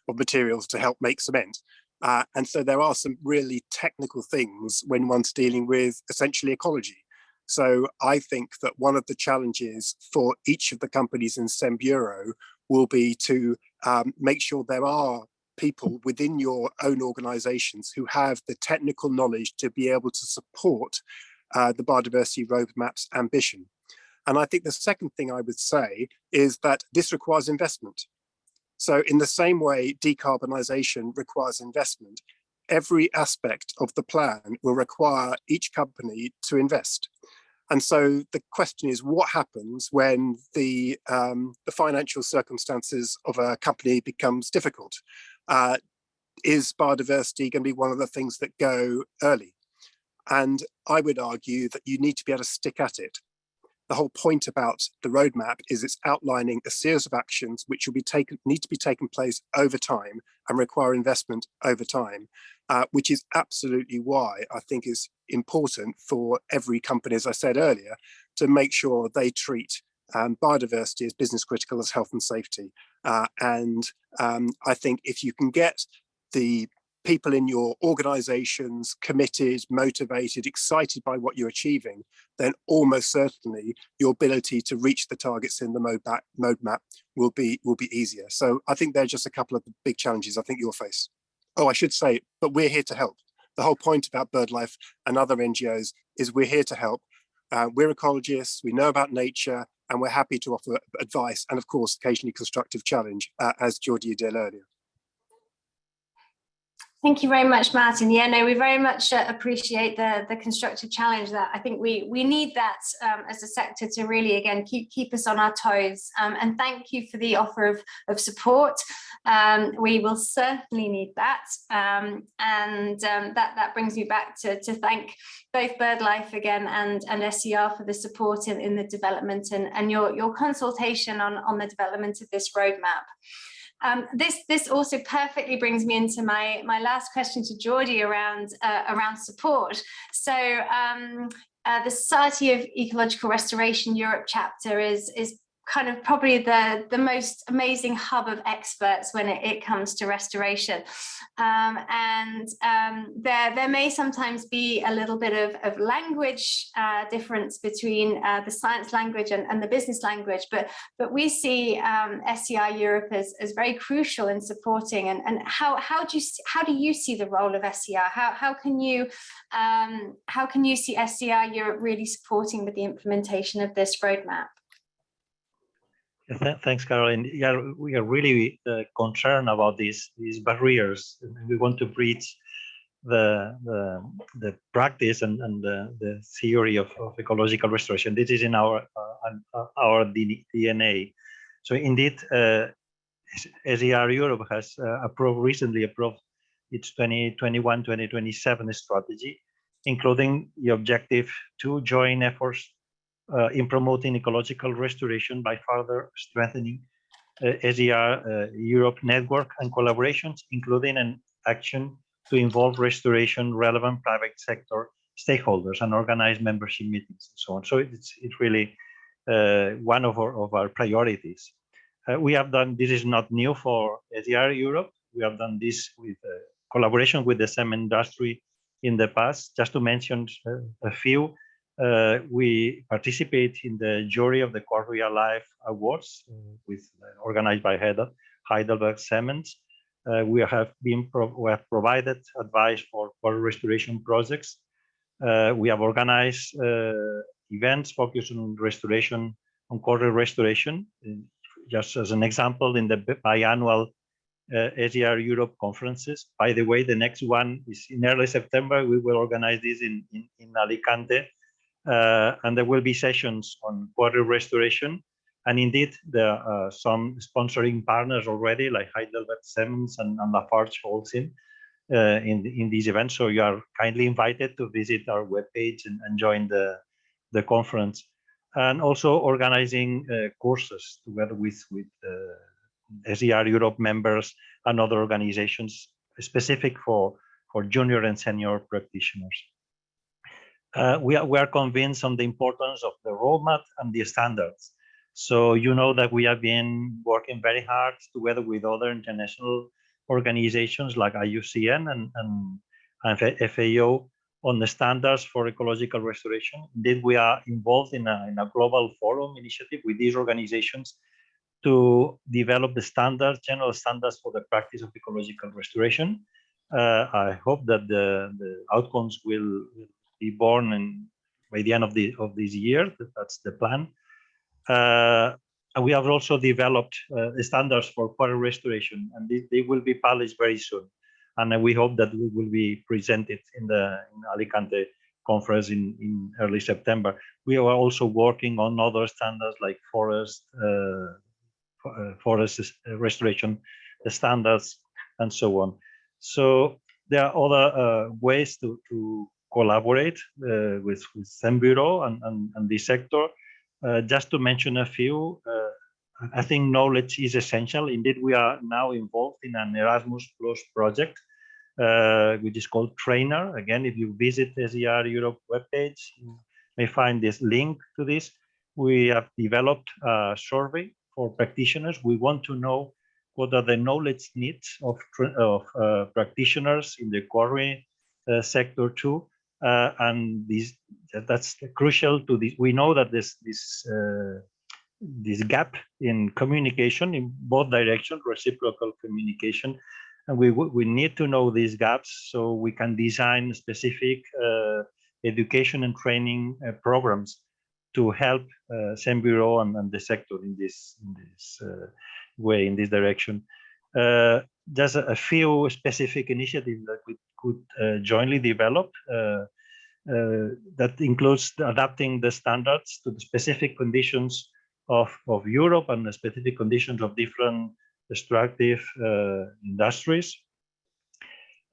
of materials to help make cement. And so there are some really technical things when one's dealing with essentially ecology. So I think that one of the challenges for each of the companies in CEMBUREAU will be to make sure there are people within your own organizations who have the technical knowledge to be able to support the Biodiversity Roadmap's ambition. And I think the second thing I would say is that this requires investment. So in the same way decarbonisation requires investment, every aspect of the plan will require each company to invest. And so the question is, what happens when the financial circumstances of a company becomes difficult? Is biodiversity going to be one of the things that go early? And I would argue that you need to be able to stick at it. the whole point about the roadmap is it's outlining a series of actions which will need to be taken place over time and require investment over time, which is absolutely why I think is important for every company, as I said earlier, to make sure they treat biodiversity as business critical as health and safety. I think if you can get the people in your organizations committed, motivated, excited by what you're achieving, then almost certainly your ability to reach the targets in the roadmap will be easier. So I think they're just a couple of the big challenges I think you'll face. Oh, I should say, but we're here to help. The whole point about BirdLife and other NGOs is we're here to help. We're ecologists, we know about nature, and we're happy to offer advice and, of course, occasionally constructive challenge, as Georgia did earlier. Thank you very much, Martin. Yeah, no, we very much appreciate the constructive challenge. That I think we need that as a sector to really, again, keep us on our toes. And thank you for the offer of support. We will certainly need that. That brings me back to thank both BirdLife again and SCR for the support in the development and your consultation on the development of this roadmap. This also perfectly brings me into my last question to Geordie around support. So the Society of Ecological Restoration Europe chapter is kind of probably the most amazing hub of experts when it comes to restoration. There may sometimes be a little bit of language difference between the science language and the business language, but we see SCI Europe as very crucial in supporting. And how do you see the role of SCI? How can you see SCI Europe really supporting with the implementation of this roadmap? Thanks, Caroline. Yeah, we are really concerned about these barriers. We want to bridge the practice and the theory of ecological restoration. This is in our DNA. So indeed, SER Europe has recently approved its 2021-2027 strategy, including the objective to join efforts in promoting ecological restoration by further strengthening SER Europe network and collaborations, including an action to involve restoration relevant private sector stakeholders and organize membership meetings and so on. So it's really one of our priorities. We have done, this is not new for SER Europe. We have done this with collaboration with the cement industry in the past. Just to mention a few, we participate in the jury of the Quarries Alive Awards, organized by Heidelberg Cement. We have provided advice for restoration projects. We have organized events focused on restoration, on quarry restoration. Just as an example, in the biannual SER Europe conferences. By the way, the next one is in early September. We will organize this in Alicante. And there will be sessions on quarry restoration. And indeed, there are some sponsoring partners already, like Heidelberg Cement and Lafarge Holcim in these events. So you are kindly invited to visit our webpage and join the conference. And also organizing courses together with SER Europe members and other organizations specific for junior and senior practitioners. We are convinced on the importance of the roadmap and the standards. So you know that we have been working very hard together with other international organizations like IUCN and FAO on the standards for ecological restoration. Indeed, we are involved in a global forum initiative with these organizations to develop the standards, general standards for the practice of ecological restoration. I hope that the outcomes will be born by the end of this year. That's the plan. And we have also developed standards for quarry restoration, and they will be published very soon. And we hope that we will be presented in the Alicante conference in early September. We are also working on other standards like forest restoration, the standards, and so on. So there are other ways to collaborate with CEMBUREAU and the sector. Just to mention a few, I think knowledge is essential. Indeed, we are now involved in an Erasmus Plus project, which is called Trainer. Again, if you visit SER Europe webpage, you may find this link to this. We have developed a survey for practitioners. We want to know what are the knowledge needs of practitioners in the quarry sector too. And that's crucial to this. We know that this gap in communication in both directions, reciprocal communication, and we need to know these gaps so we can design specific education and training programs to help CEMBUREAU and the sector in this way, in this direction. Just a few specific initiatives that we could jointly develop. That includes adapting the standards to the specific conditions of Europe and the specific conditions of different extractive industries,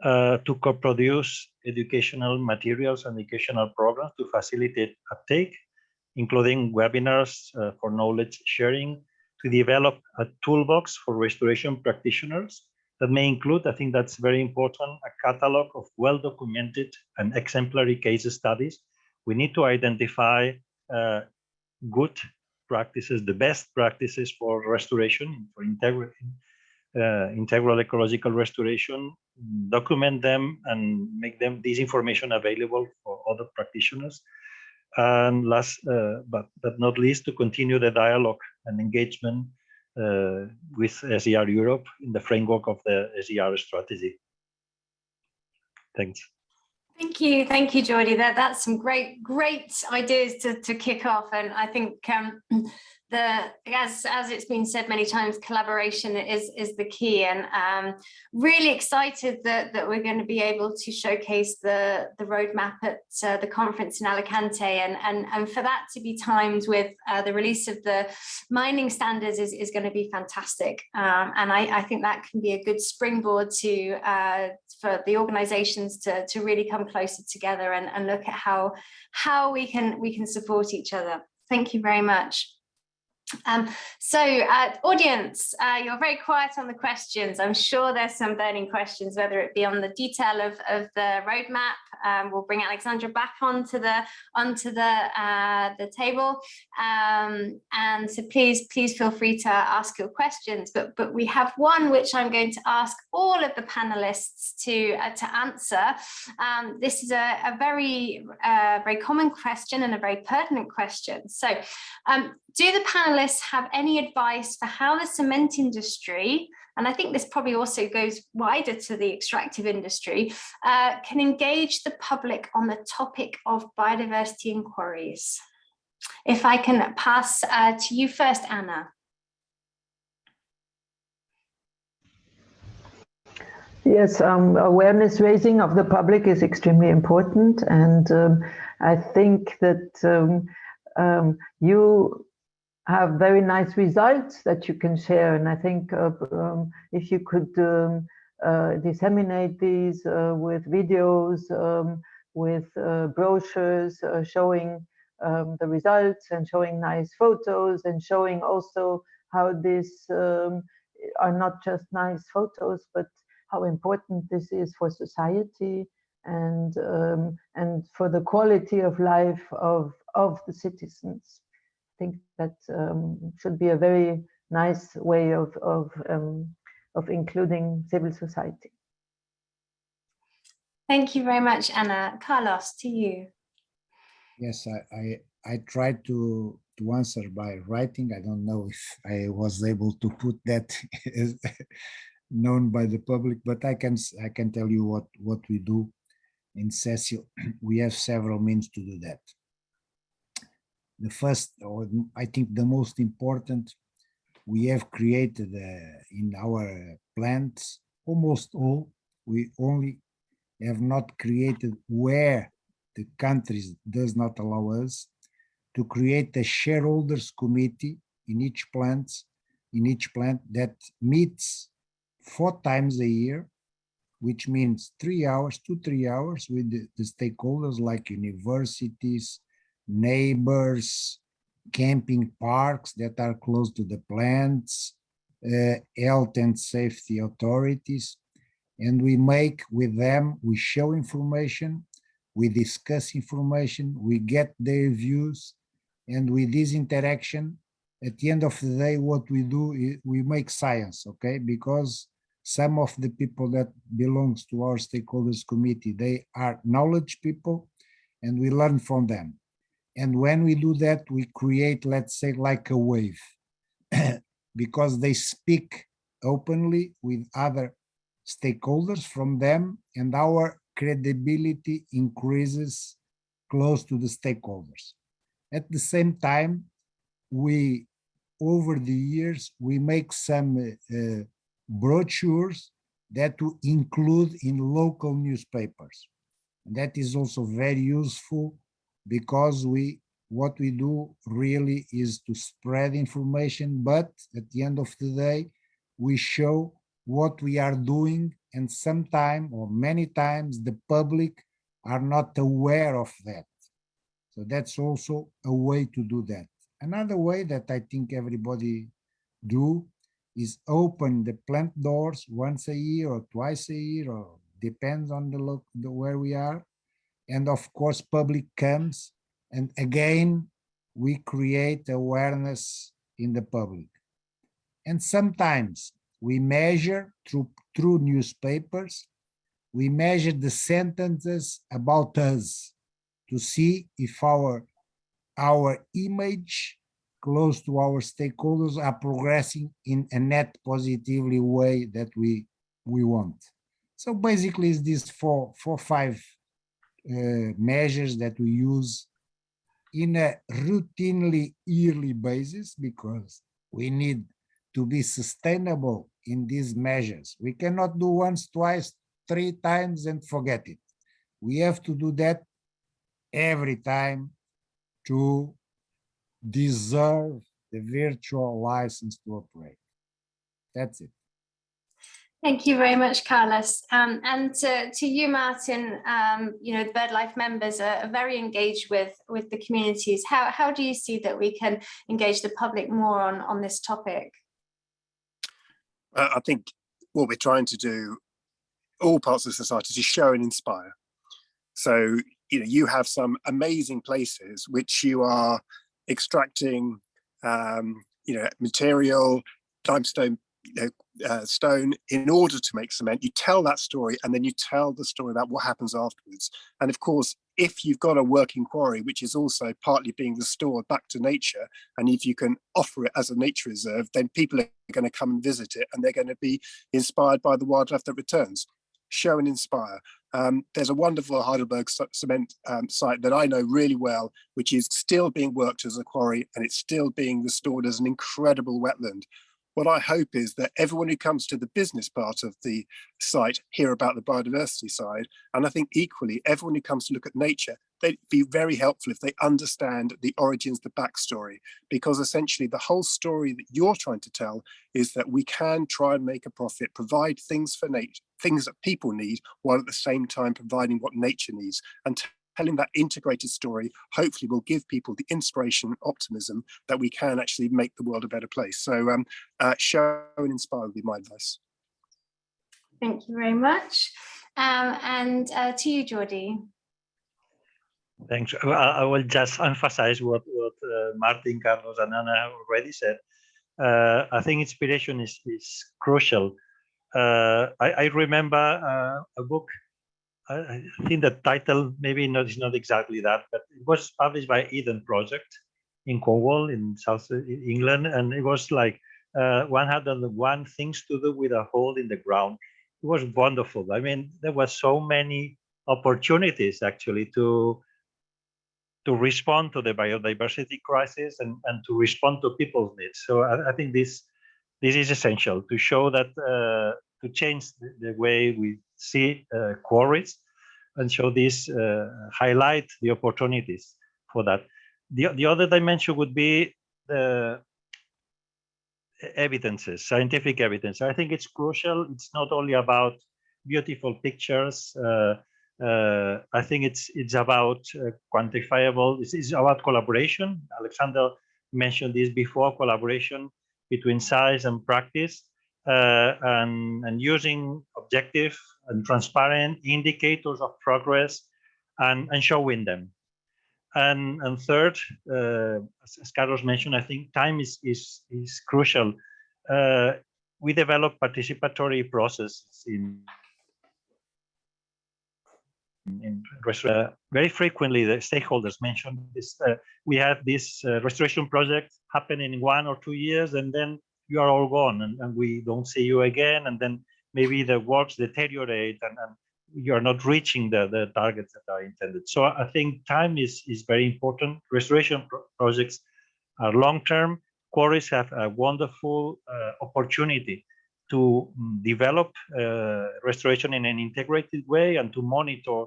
to co-produce educational materials and educational programs to facilitate uptake, including webinars for knowledge sharing, to develop a toolbox for restoration practitioners that may include, I think that's very important, a catalog of well-documented and exemplary case studies. We need to identify good practices, the best practices for restoration, for integral ecological restoration, document them and make this information available for other practitioners. And last but not least, to continue the dialogue and engagement with SER Europe in the framework of the SER strategy. Thanks. Thank you, Jordi. That's some great ideas to kick off, and I think as it's been said many times, collaboration is the key, and really excited that we're going to be able to showcase the roadmap at the conference in Alicante, and for that to be timed with the release of the mining standards is going to be fantastic, and I think that can be a good springboard for the organizations to really come closer together and look at how we can support each other. Thank you very much. Audience, you're very quiet on the questions. I'm sure there's some burning questions, whether it be on the detail of the roadmap. We'll bring Alexandra back onto the table, and so please feel free to ask your questions. But we have one which I'm going to ask all of the panelists to answer. This is a very common question and a very pertinent question. So, do the panelists have any advice for how the cement industry, and I think this probably also goes wider to the extractive industry, can engage the public on the topic of biodiversity in quarries? If I can pass to you first, Anna. Yes, awareness raising of the public is extremely important, and I think that you have very nice results that you can share, and I think if you could disseminate these with videos, with brochures showing the results and showing nice photos, and showing also how this are not just nice photos, but how important this is for society and for the quality of life of the citizens. I think that should be a very nice way of including civil society. Thank you very much, Anna. Carlos, to you. Yes, I tried to answer by writing. I don't know if I was able to put that as known by the public, but I can tell you what we do in CESIO. We have several means to do that. The first, or I think the most important, we have created in our plants, almost all, we only have not created where the countries does not allow us to create a shareholders committee in each plant that meets 4 times a year, which means 3 hours, 2-3 hours with the stakeholders like universities, neighbors, camping parks that are close to the plants, health and safety authorities. And we make with them, we show information, we discuss information, we get their views, and with this interaction, at the end of the day, what we do is we make science, okay? Because some of the people that belongs to our stakeholders committee, they are knowledge people, and we learn from them. And when we do that, we create, let's say, like a wave, because they speak openly with other stakeholders from them, and our credibility increases close to the stakeholders. At the same time, we, over the years, we make some brochures that we include in local newspapers. And that is also very useful, because what we do really is to spread information, but at the end of the day, we show what we are doing, and sometimes or many times the public are not aware of that. So that's also a way to do that. Another way that I think everybody do is open the plant doors once a year or twice a year, or depends on where we are. And of course, public comes, and again, we create awareness in the public. And sometimes we measure through newspapers, we measure the sentences about us to see if our image close to our stakeholders are progressing in a net positively way that we want. So basically, it's these four, five measures that we use in a routinely yearly basis, because we need to be sustainable in these measures. We cannot do once, twice, 3 times and forget it. We have to do that every time to deserve the virtual license to operate. That's it. Thank you very much, Carlos. And to you, Martin, you know, the BirdLife members are very engaged with the communities. How do you see that we can engage the public more on this topic? I think what we're trying to do, all parts of society, is show and inspire. So, you know, you have some amazing places which you are extracting, you know, material, limestone, stone, in order to make cement. You tell that story, and then you tell the story about what happens afterwards. And of course, if you've got a working quarry, which is also partly being restored back to nature, and if you can offer it as a nature reserve, then people are going to come and visit it, and they're going to be inspired by the wildlife that returns. Show and inspire. There's a wonderful Heidelberg cement site that I know really well, which is still being worked as a quarry, and it's still being restored as an incredible wetland. What I hope is that everyone who comes to the business part of the site hear about the biodiversity side. And I think equally, everyone who comes to look at nature, they'd be very helpful if they understand the origins, the backstory, because essentially the whole story that you're trying to tell is that we can try and make a profit, provide things for nature, things that people need, while at the same time providing what nature needs. And telling that integrated story hopefully will give people the inspiration and optimism that we can actually make the world a better place. So show and inspire would be my advice. Thank you very much. And to you, Jordi. Thanks. I will just emphasize what Martin, Carlos, and Anna have already said. I think inspiration is crucial. I remember a book. I think the title maybe is not exactly that, but it was published by Eden Project in Cornwall in South England, and it was like 101 things to do with a hole in the ground. It was wonderful. I mean, there were so many opportunities actually to respond to the biodiversity crisis and to respond to people's needs. So I think this is essential to show that to change the way we see quarries, and show this, highlight the opportunities for that. The other dimension would be the evidences, scientific evidence. I think it's crucial. It's not only about beautiful pictures. I think it's about quantifiable. It's about collaboration. Alexander mentioned this before, collaboration between science and practice, and using objective and transparent indicators of progress and showing them. And third, as Carlos mentioned, I think time is crucial. We develop participatory processes very frequently. The stakeholders mentioned this. We have this restoration project happening in 1 or 2 years, and then you are all gone, and we don't see you again, and then maybe the works deteriorate, and you are not reaching the targets that are intended. So I think time is very important. Restoration projects are long-term. Quarries have a wonderful opportunity to develop restoration in an integrated way and to monitor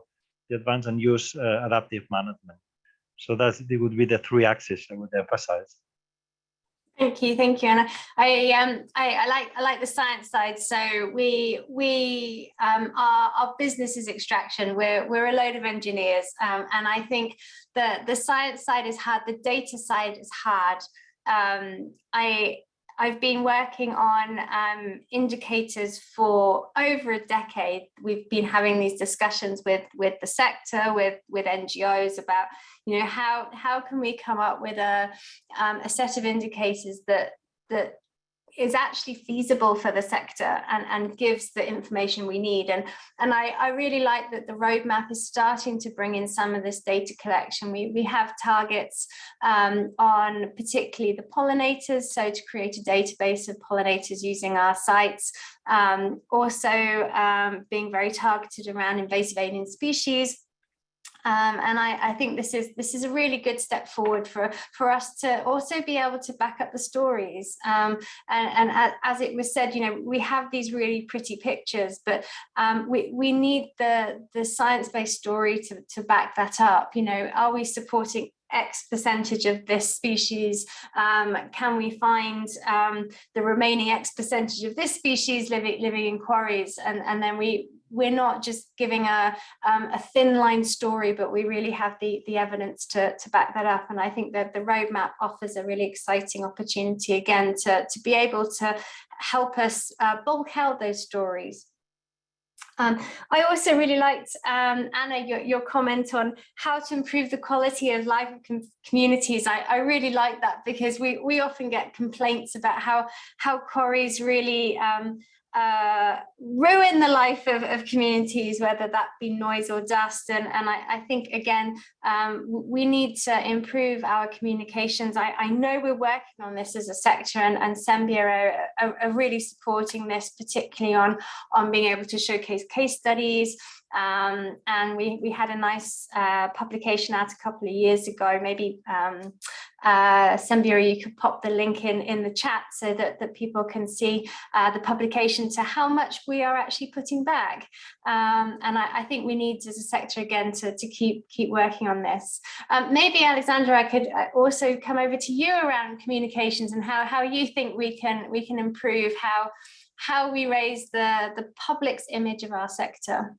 the advance and use adaptive management. So it would be the 3 axes I would emphasize. Thank you, and I like the science side. So our business is extraction. We're a load of engineers, and I think the science side is hard. The data side is hard. I've been working on indicators for over a decade. We've been having these discussions with the sector, with NGOs about, you know, how can we come up with a set of indicators that is actually feasible for the sector and gives the information we need. And I really like that the roadmap is starting to bring in some of this data collection. We have targets on particularly the pollinators, so to create a database of pollinators using our sites. Also being very targeted around invasive alien species. And I think this is a really good step forward for us to also be able to back up the stories. And as it was said, you know, we have these really pretty pictures, but we need the science-based story to back that up. You know, are we supporting X percentage of this species? Can we find the remaining X percentage of this species living in quarries? And then we're not just giving a thin line story, but we really have the evidence to back that up. And I think that the roadmap offers a really exciting opportunity again to be able to help us bulk out those stories. I also really liked, Anna, your comment on how to improve the quality of life of communities. I really like that, because we often get complaints about how quarries really ruin the life of communities, whether that be noise or dust. And I think, again, we need to improve our communications. I know we're working on this as a sector, and CEMBUREAU are really supporting this, particularly on being able to showcase case studies. And we had a nice publication out a couple of years ago. Maybe CEMBUREAU, you could pop the link in the chat so that people can see the publication to how much we are actually putting back. And I think we need, as a sector, again, to keep working on this. Maybe, Alexandra, I could also come over to you around communications and how you think we can improve how we raise the public's image of our sector.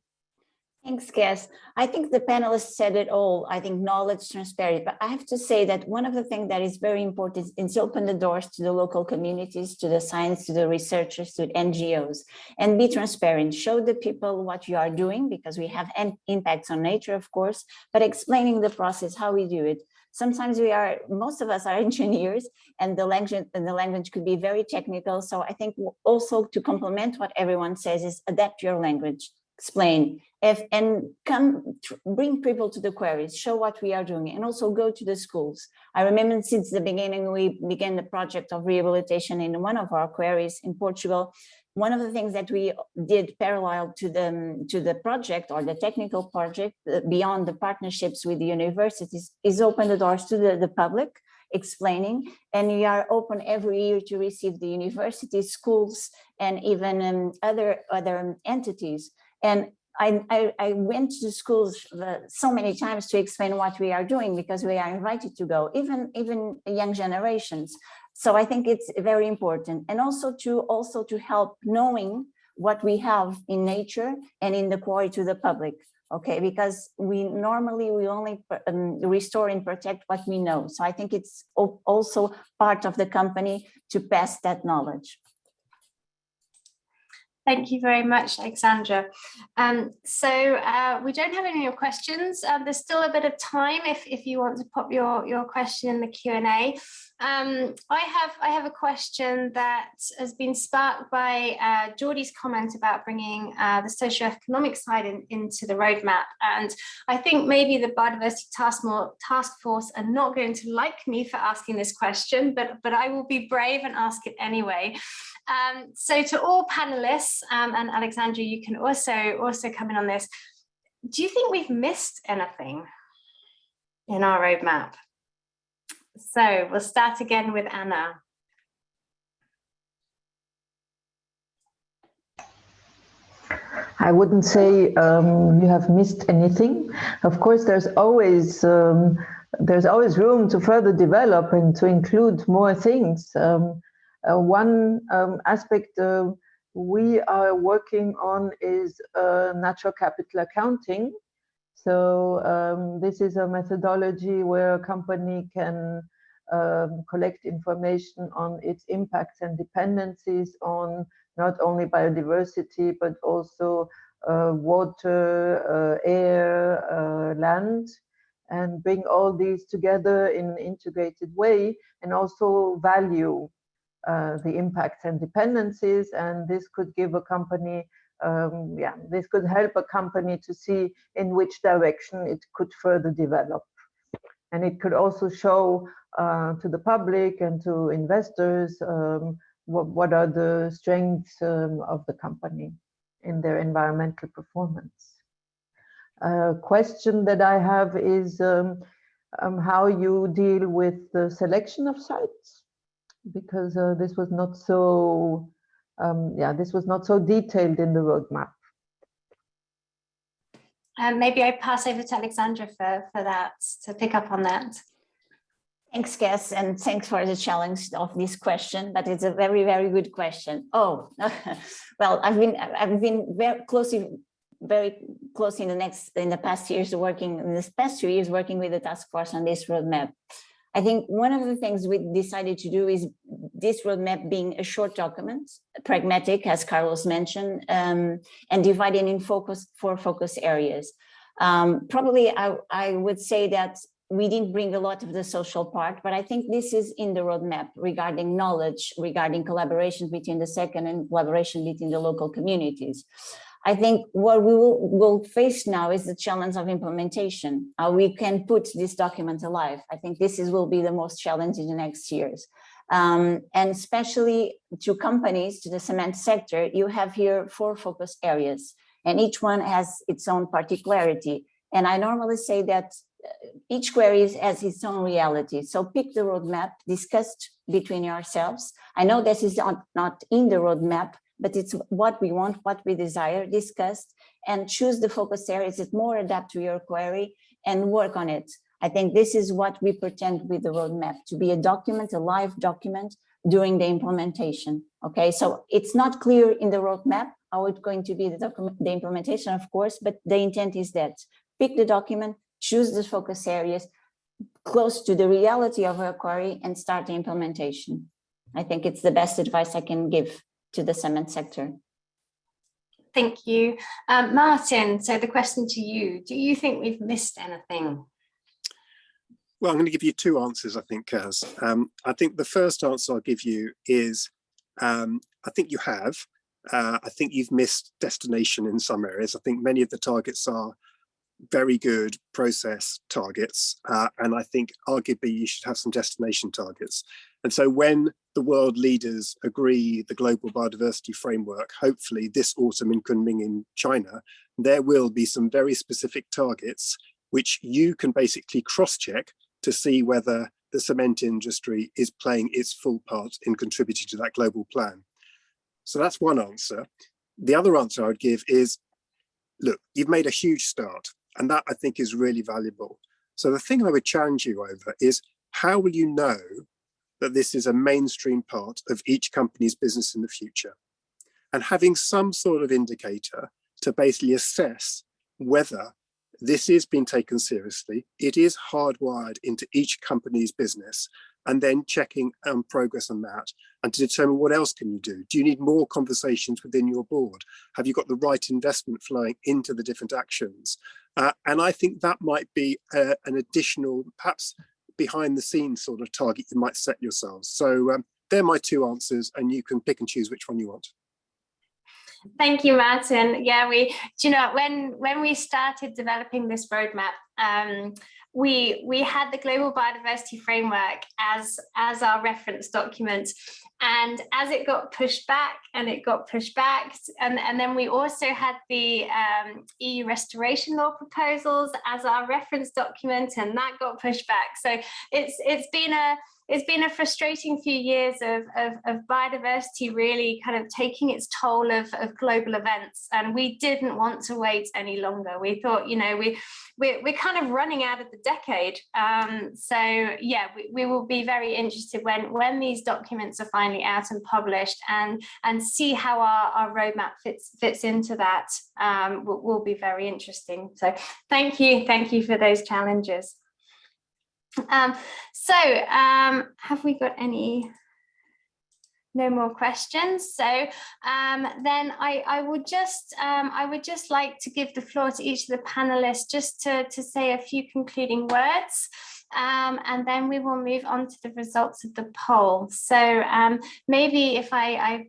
Thanks, Cass. I think the panelists said it all. I think knowledge, transparency, but I have to say that one of the things that is very important is open the doors to the local communities, to the science, to the researchers, to NGOs, and be transparent. Show the people what you are doing, because we have impacts on nature, of course, but explaining the process, how we do it. Sometimes most of us are engineers, and the language could be very technical. So I think also to complement what everyone says is adapt your language, explain, and bring people to the quarries, show what we are doing, and also go to the schools. I remember since the beginning, we began the project of rehabilitation in one of our quarries in Portugal. One of the things that we did parallel to the project, or the technical project, beyond the partnerships with the universities, is open the doors to the public, explaining, and we are open every year to receive the universities, schools, and even other entities. And I went to schools so many times to explain what we are doing, because we are invited to go, even young generations. So I think it's very important, and also to help knowing what we have in nature and in the quarry to the public. okay, because we only restore and protect what we know. So I think it's also part of the company to pass that knowledge. Thank you very much, Alexandra. So we don't have any more questions. There's still a bit of time if you want to pop your question in the Q&A. I have a question that has been sparked by Geordie's comment about bringing the socioeconomic side into the roadmap. And I think maybe the Biodiversity Task Force are not going to like me for asking this question, but I will be brave and ask it anyway. So to all panelists, and Alexandra, you can also come in on this. Do you think we've missed anything in our roadmap? So we'll start again with Anna. I wouldn't say you have missed anything. Of course, there's always room to further develop and to include more things. One aspect we are working on is natural capital accounting. So this is a methodology where a company can collect information on its impacts and dependencies on not only biodiversity, but also water, air, land, and bring all these together in an integrated way, and also value the impacts and dependencies. And this could give a company, this could help a company to see in which direction it could further develop. And it could also show to the public and to investors what are the strengths of the company in their environmental performance. A question that I have is how you deal with the selection of sites, because this was not so detailed in the roadmap. Maybe I pass over to Alexandra for that, to pick up on that. Thanks, Cass, and thanks for the challenge of this question, but it's a very, very good question. Oh, well, I've been very closely in the past 2 years working with the task force on this roadmap. I think one of the things we decided to do is this roadmap being a short document, pragmatic, as Carlos mentioned, and divided in four focus areas. Probably I would say that we didn't bring a lot of the social part, but I think this is in the roadmap regarding knowledge, regarding collaboration between the sector and collaboration between the local communities. I think what we will face now is the challenge of implementation, how we can put this document alive. I think this will be the most challenge in the next years. And especially to companies, to the cement sector, you have here 4 focus areas, and each one has its own particularity. And I normally say that each query has its own reality. So pick the roadmap, discussed between yourselves. I know this is not in the roadmap, but it's what we want, what we desire, discussed, and choose the focus areas that more adapt to your query and work on it. I think this is what we pretend with the roadmap, to be a document, a live document during the implementation. Okay, so it's not clear in the roadmap how it's going to be the implementation, of course, but the intent is that pick the document, choose the focus areas close to the reality of our query, and start the implementation. I think it's the best advice I can give to the cement sector. Thank you. Martin, so the question to you, do you think we've missed anything? Well, I'm going to give you 2 answers, I think, Kaz. I think the first answer I'll give you is, I think you have. I think you've missed destination in some areas. I think many of the targets are very good process targets, and I think arguably you should have some destination targets. And so when the world leaders agree the global biodiversity framework, hopefully this autumn in Kunming in China, there will be some very specific targets which you can basically cross-check to see whether the cement industry is playing its full part in contributing to that global plan. So that's one answer. The other answer I would give is, look, you've made a huge start, and that I think is really valuable. So the thing I would challenge you over is, how will you know that this is a mainstream part of each company's business in the future? And having some sort of indicator to basically assess whether this is being taken seriously. It is hardwired into each company's business, and then checking progress on that, and to determine what else can you do. Do you need more conversations within your board? Have you got the right investment flowing into the different actions? And I think that might be an additional, perhaps behind the scenes sort of target you might set yourselves. So they're my two answers, and you can pick and choose which one you want. Thank you, Martin. Yeah, when we started developing this roadmap, we had the Global Biodiversity Framework as our reference document, and as it got pushed back and then we also had the EU restoration law proposals as our reference document, and that got pushed back. So it's been a frustrating few years of biodiversity really kind of taking its toll of global events, and we didn't want to wait any longer. We thought, we're kind of running out of the decade. So yeah, we will be very interested when these documents are finally out and published, and see how our roadmap fits into that. Will be very interesting. So thank you for those challenges. Have we got no more questions? So then I would just like to give the floor to each of the panelists just to say a few concluding words, and then we will move on to the results of the poll. So maybe if I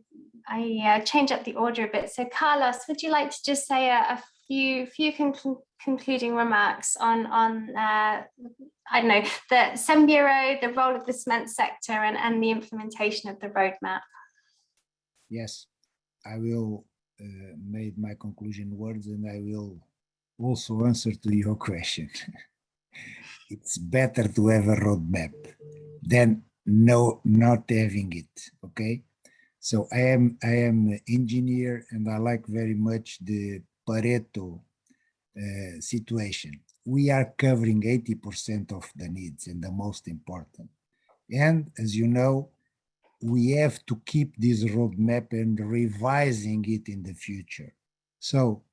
change up the order a bit. So Carlos, would you like to just say a few concluding remarks on I don't know, the CEMBUREAU, the role of the cement sector, and the implementation of the roadmap? Yes, I will make my conclusion words, and I will also answer to your question. It's better to have a roadmap than not having it. Okay, so I am an engineer, and I like very much the Pareto situation. We are covering 80% of the needs, and the most important. And as you know, we have to keep this roadmap and revising it in the future. So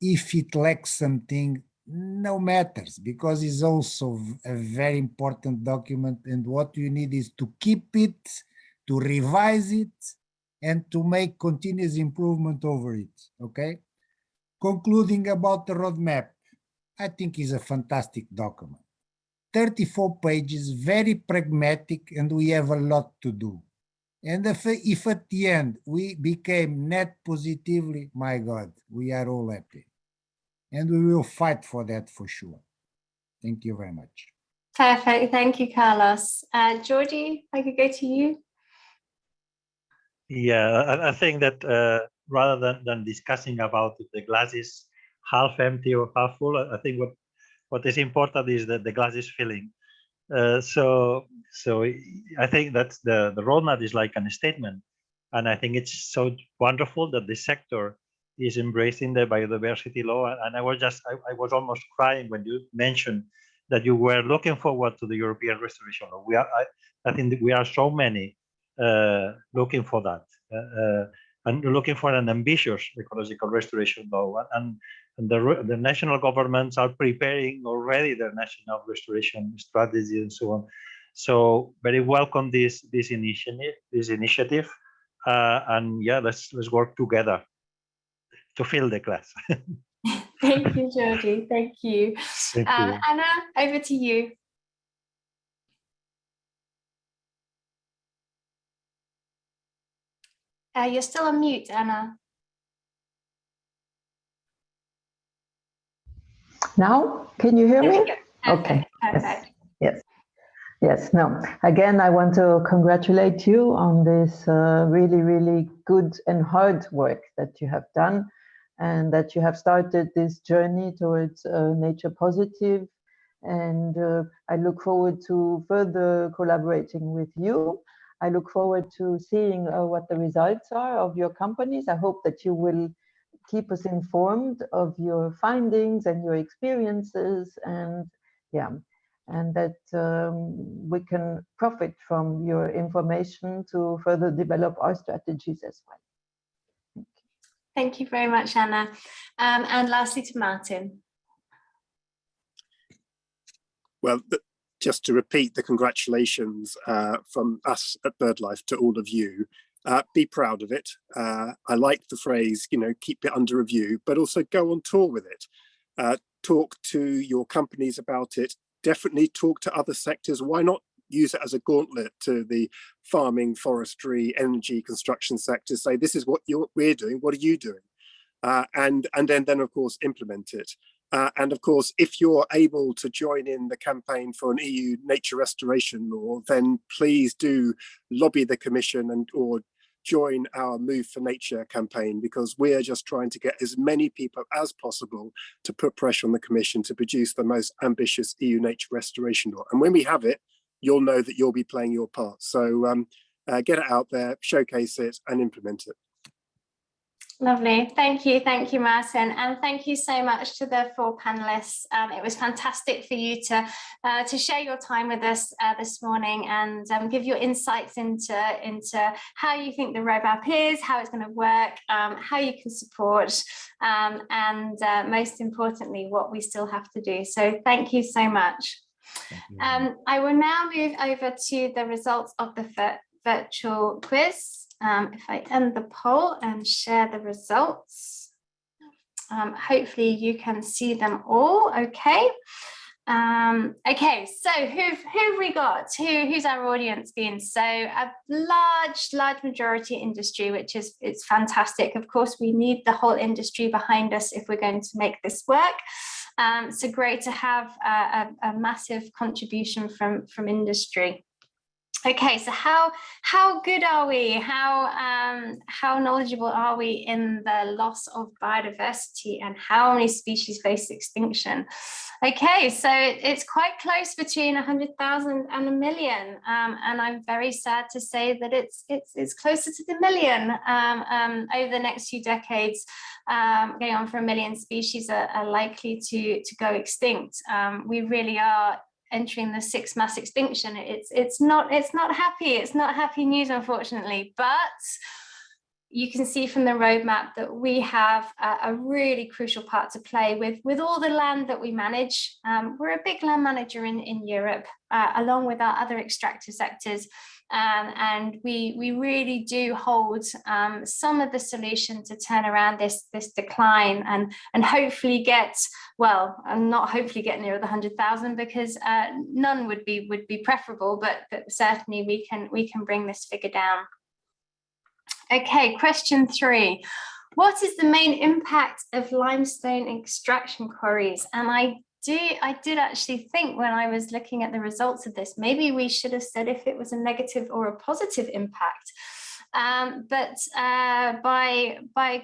if it lacks something, no matters, because it's also a very important document, and what you need is to keep it, to revise it, and to make continuous improvement over it, okay? Concluding about the roadmap, I think is a fantastic document. 34 pages, very pragmatic, and we have a lot to do. And if at the end we became net positively, my God, we are all happy. And we will fight for that for sure. Thank you very much. Perfect. Thank you, Carlos. Georgie, I could go to you. Yeah, I think that rather than discussing about the glass is half empty or half full, I think what is important is that the glass is filling. So I think that's the roadmap is like a statement, and I think it's so wonderful that the sector is embracing the biodiversity law. And I was almost crying when you mentioned that you were looking forward to the European restoration law. I think that we are so many looking for that and looking for an ambitious ecological restoration law, and the national governments are preparing already their national restoration strategy and so on. So very welcome this initiative, and yeah, let's work together to fill the glass. Thank you, Georgie. Thank you. Thank you. Anna, over to you. You're still on mute, Anna. Now, can you hear me? Perfect. Okay. Perfect. Yes. No. Again, I want to congratulate you on this really, really good and hard work that you have done, and that you have started this journey towards nature positive. And I look forward to further collaborating with you. I look forward to seeing what the results are of your companies. I hope that you will keep us informed of your findings and your experiences, and that we can profit from your information to further develop our strategies as well. Thank you very much, Anna. And lastly to Martin. Well, just to repeat the congratulations from us at BirdLife to all of you. Be proud of it. I like the phrase, you know, keep it under review, but also go on tour with it. Talk to your companies about it. Definitely talk to other sectors. Why not use it as a gauntlet to the farming, forestry, energy, construction sectors? Say, this is what we're doing. What are you doing? And then of course implement it. And of course, if you're able to join in the campaign for an EU nature restoration law, then please do lobby the Commission or join our Move for Nature campaign, because we're just trying to get as many people as possible to put pressure on the Commission to produce the most ambitious EU nature restoration law. And when we have it, you'll know that you'll be playing your part. So get it out there, showcase it and implement it. Lovely. Thank you, Martin. And thank you so much to the 4 panelists. It was fantastic for you to share your time with us this morning and give your insights into how you think the roadmap is, how it's going to work, how you can support, and most importantly, what we still have to do. So thank you so much. I will now move over to the results of the virtual quiz. If I end the poll and share the results, hopefully you can see them all. Okay. Okay, so who've we got? Who's our audience been? So a large majority industry, which is it's fantastic. Of course, we need the whole industry behind us if we're going to make this work. So great to have a massive contribution from industry. Okay, so how good are we? How knowledgeable are we in the loss of biodiversity and how many species face extinction? Okay, so it's quite close between 100,000 and 1 million, and I'm very sad to say that it's closer to the million over the next few decades. Going on for 1 million species are likely to go extinct. We really are entering the 6th mass extinction. It's not happy news, unfortunately, but you can see from the roadmap that we have a really crucial part to play with all the land that we manage. We're a big land manager in Europe, along with our other extractive sectors. And we really do hold some of the solution to turn around this decline and hopefully get, well, not hopefully get near the 100,000, because none would be preferable, but certainly we can bring this figure down. Okay, question 3. What is the main impact of limestone extraction quarries? And I did actually think when I was looking at the results of this, maybe we should have said if it was a negative or a positive impact. But by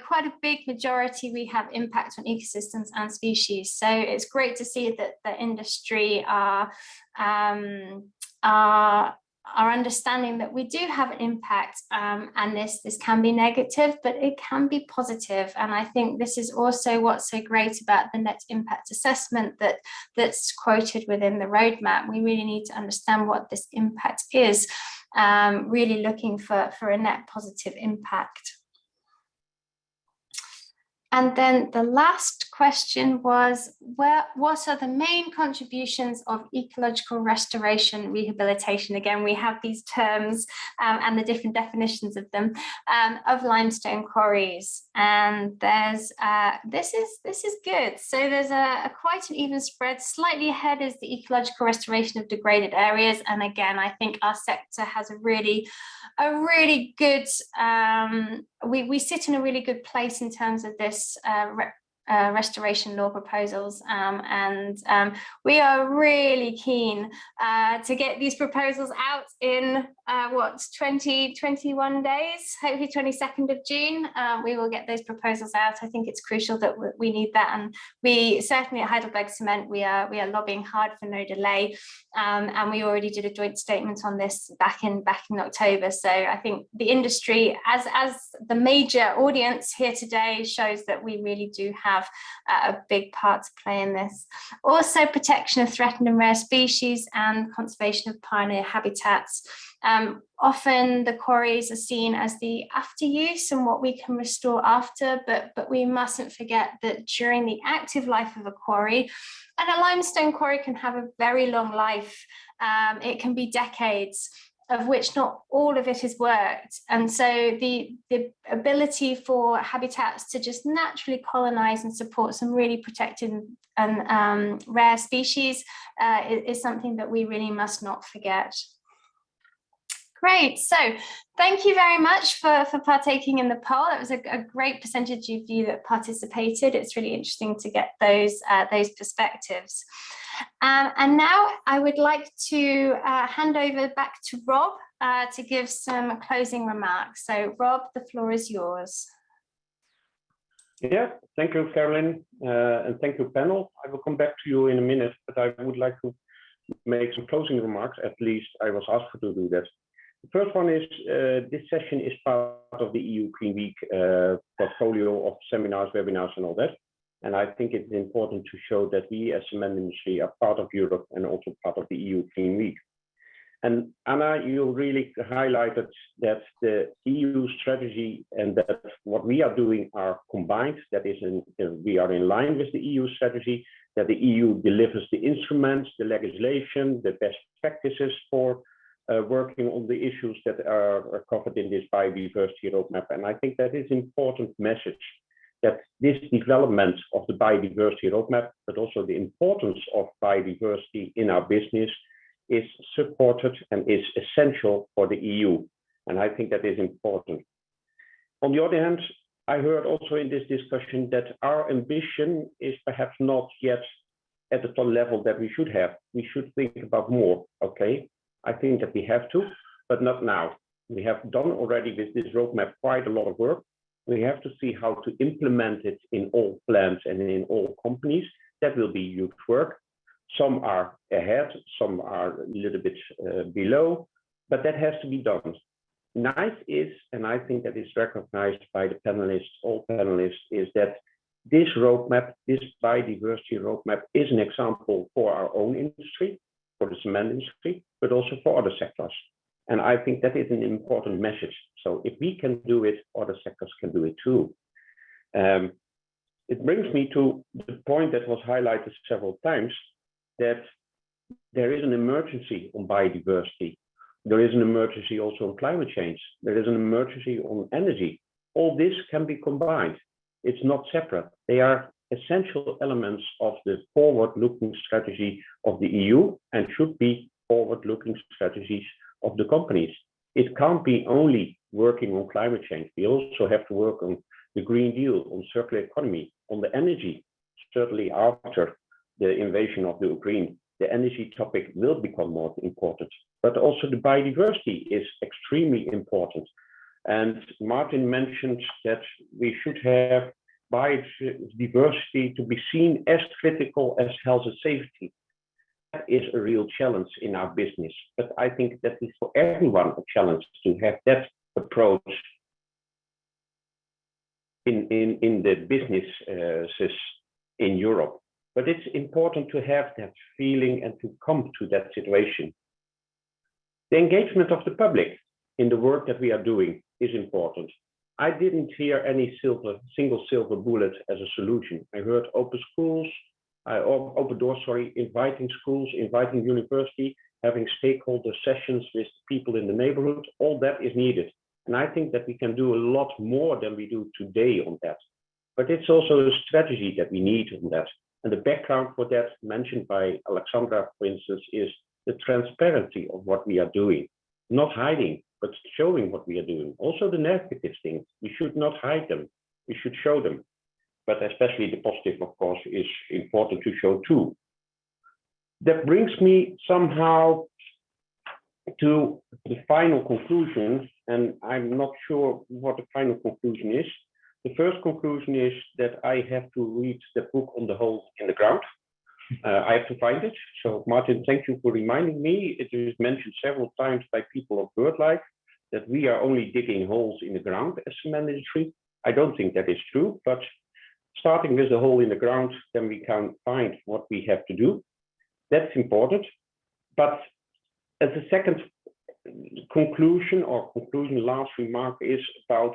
quite a big majority, we have impact on ecosystems and species. So it's great to see that the industry are understanding that we do have an impact, and this can be negative, but it can be positive. And I think this is also what's so great about the net impact assessment that's quoted within the roadmap. We really need to understand what this impact is, really looking for a net positive impact. And then the last question was, what are the main contributions of ecological restoration, rehabilitation? Again, we have these terms and the different definitions of them, of limestone quarries. And there's this is good. So there's a quite an even spread. Slightly ahead is the ecological restoration of degraded areas. And again, I think our sector has a really good, we sit in a really good place in terms of this restoration law proposals, and we are really keen to get these proposals out in 21 days, hopefully 22nd of June. We will get those proposals out. I think it's crucial that we need that, and we certainly at Heidelberg Cement we are lobbying hard for no delay, and we already did a joint statement on this back in October. So I think the industry as the major audience here today shows that we really do have a big part to play in this. Also, protection of threatened and rare species and conservation of pioneer habitats. Often the quarries are seen as the after use and what we can restore after, but we mustn't forget that during the active life of a quarry, and a limestone quarry can have a very long life. It can be decades, of which not all of it is worked. And so the ability for habitats to just naturally colonize and support some really protected and rare species is something that we really must not forget. Great, so thank you very much for partaking in the poll. That was a great percentage of you that participated. It's really interesting to get those perspectives. And now I would like to hand over back to Rob to give some closing remarks. So Rob, the floor is yours. Yeah, thank you, Carolyn, and thank you, panel. I will come back to you in a minute, but I would like to make some closing remarks. At least I was asked to do that. The first one is this session is part of the EU Green Week portfolio of seminars, webinars, and all that. And I think it's important to show that we as cement industry are part of Europe and also part of the EU Green Week. And Anna, you really highlighted that the EU strategy and that what we are doing are combined. That is, we are in line with the EU strategy, that the EU delivers the instruments, the legislation, the best practices for working on the issues that are covered in this biodiversity roadmap. And I think that is an important message, that this development of the biodiversity roadmap, but also the importance of biodiversity in our business is supported and is essential for the EU. And I think that is important. On the other hand, I heard also in this discussion that our ambition is perhaps not yet at the top level that we should have. We should think about more, okay? I think that we have to, but not now. We have done already with this roadmap quite a lot of work. We have to see how to implement it in all plants and in all companies. That will be huge work. Some are ahead, some are a little bit below, but that has to be done. Nice is, and I think that is recognized by the panelists, all panelists, is that this roadmap, this biodiversity roadmap is an example for our own industry, for the cement industry, but also for other sectors. And I think that is an important message. So if we can do it, other sectors can do it too. It brings me to the point that was highlighted several times, that there is an emergency on biodiversity. There is an emergency also on climate change. There is an emergency on energy. All this can be combined. It's not separate. They are essential elements of the forward-looking strategy of the EU and should be forward-looking strategies of the companies. It can't be only working on climate change. We also have to work on the Green Deal, on circular economy, on the energy. Certainly after the invasion of the Ukraine, the energy topic will become more important. But also the biodiversity is extremely important. And Martin mentioned that we should have biodiversity to be seen as critical as health and safety. That is a real challenge in our business. But I think that is for everyone a challenge to have that approach in the businesses in Europe. But it's important to have that feeling and to come to that situation. The engagement of the public in the work that we are doing is important. I didn't hear any single silver bullet as a solution. I heard open schools, open doors, inviting schools, inviting university, having stakeholder sessions with people in the neighborhood. All that is needed. And I think that we can do a lot more than we do today on that. But it's also a strategy that we need on that. And the background for that, mentioned by Alexandra, for instance, is the transparency of what we are doing. Not hiding, but showing what we are doing. Also the negative things, we should not hide them. We should show them. But especially the positive, of course, is important to show too. That brings me somehow to the final conclusion, and I'm not sure what the final conclusion is. The first conclusion is that I have to read the book on the hole in the ground. I have to find it. So Martin, thank you for reminding me. It is mentioned several times by people of BirdLife that we are only digging holes in the ground as cement industry. I don't think that is true, but starting with the hole in the ground, then we can find what we have to do. That's important. But as a second conclusion last remark is about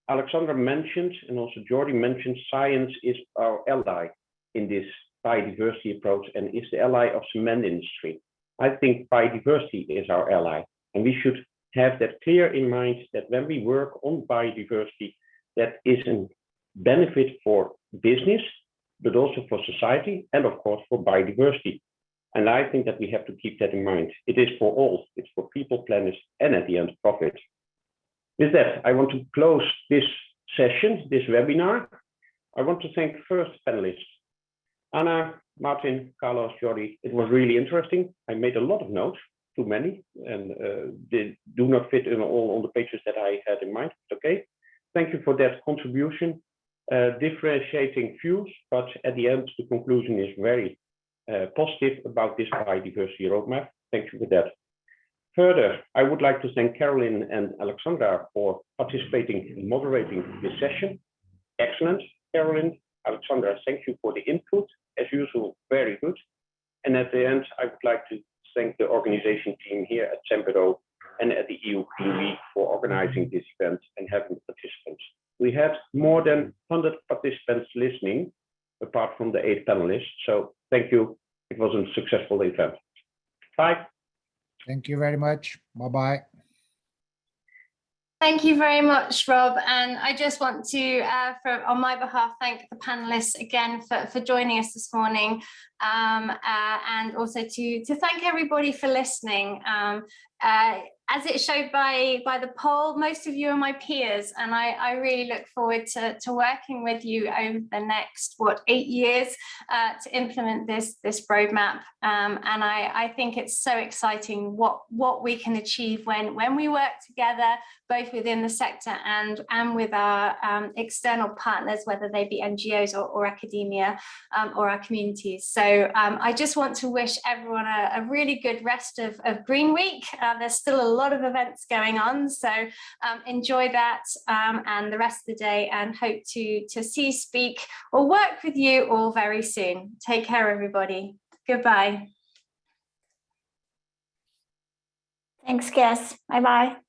Alexandra mentioned, and also Jordi mentioned, science is our ally in this biodiversity approach and is the ally of cement industry. I think biodiversity is our ally, and we should have that clear in mind that when we work on biodiversity, that is a benefit for business, but also for society, and of course for biodiversity. And I think that we have to keep that in mind. It is for all. It's for people, planet, and at the end, profit. With that, I want to close this session, this webinar. I want to thank first panelists, Anna, Martin, Carlos, Jordi. It was really interesting. I made a lot of notes, too many, and they do not fit in all on the pages that I had in mind. Okay, thank you for that contribution, differentiating views, but at the end, the conclusion is very positive about this biodiversity roadmap. Thank you for that. Further, I would like to thank Caroline and Alexandra for participating and moderating this session. Excellent, Caroline. Alexandra, thank you for the input. As usual, very good. And at the end, I would like to thank the organization team here at CEMBUREAU and at the EU Green Week for organizing this event and having participants. We had more than 100 participants listening, apart from the 8 panelists. So thank you. It was a successful event. Bye. Thank you very much. Bye-bye. Thank you very much, Rob. And I just want to, on my behalf, thank the panelists again for joining us this morning, and also to thank everybody for listening. As it showed by the poll, most of you are my peers, and I really look forward to working with you over the next, 8 years to implement this roadmap. And I think it's so exciting what we can achieve when we work together, both within the sector and with our external partners, whether they be NGOs or academia or our communities. So I just want to wish everyone a really good rest of Green Week. There's still a lot of events going on, so enjoy that and the rest of the day, and hope to see, speak, or work with you all very soon. Take care, everybody. Goodbye. Thanks, Cass. Bye-bye.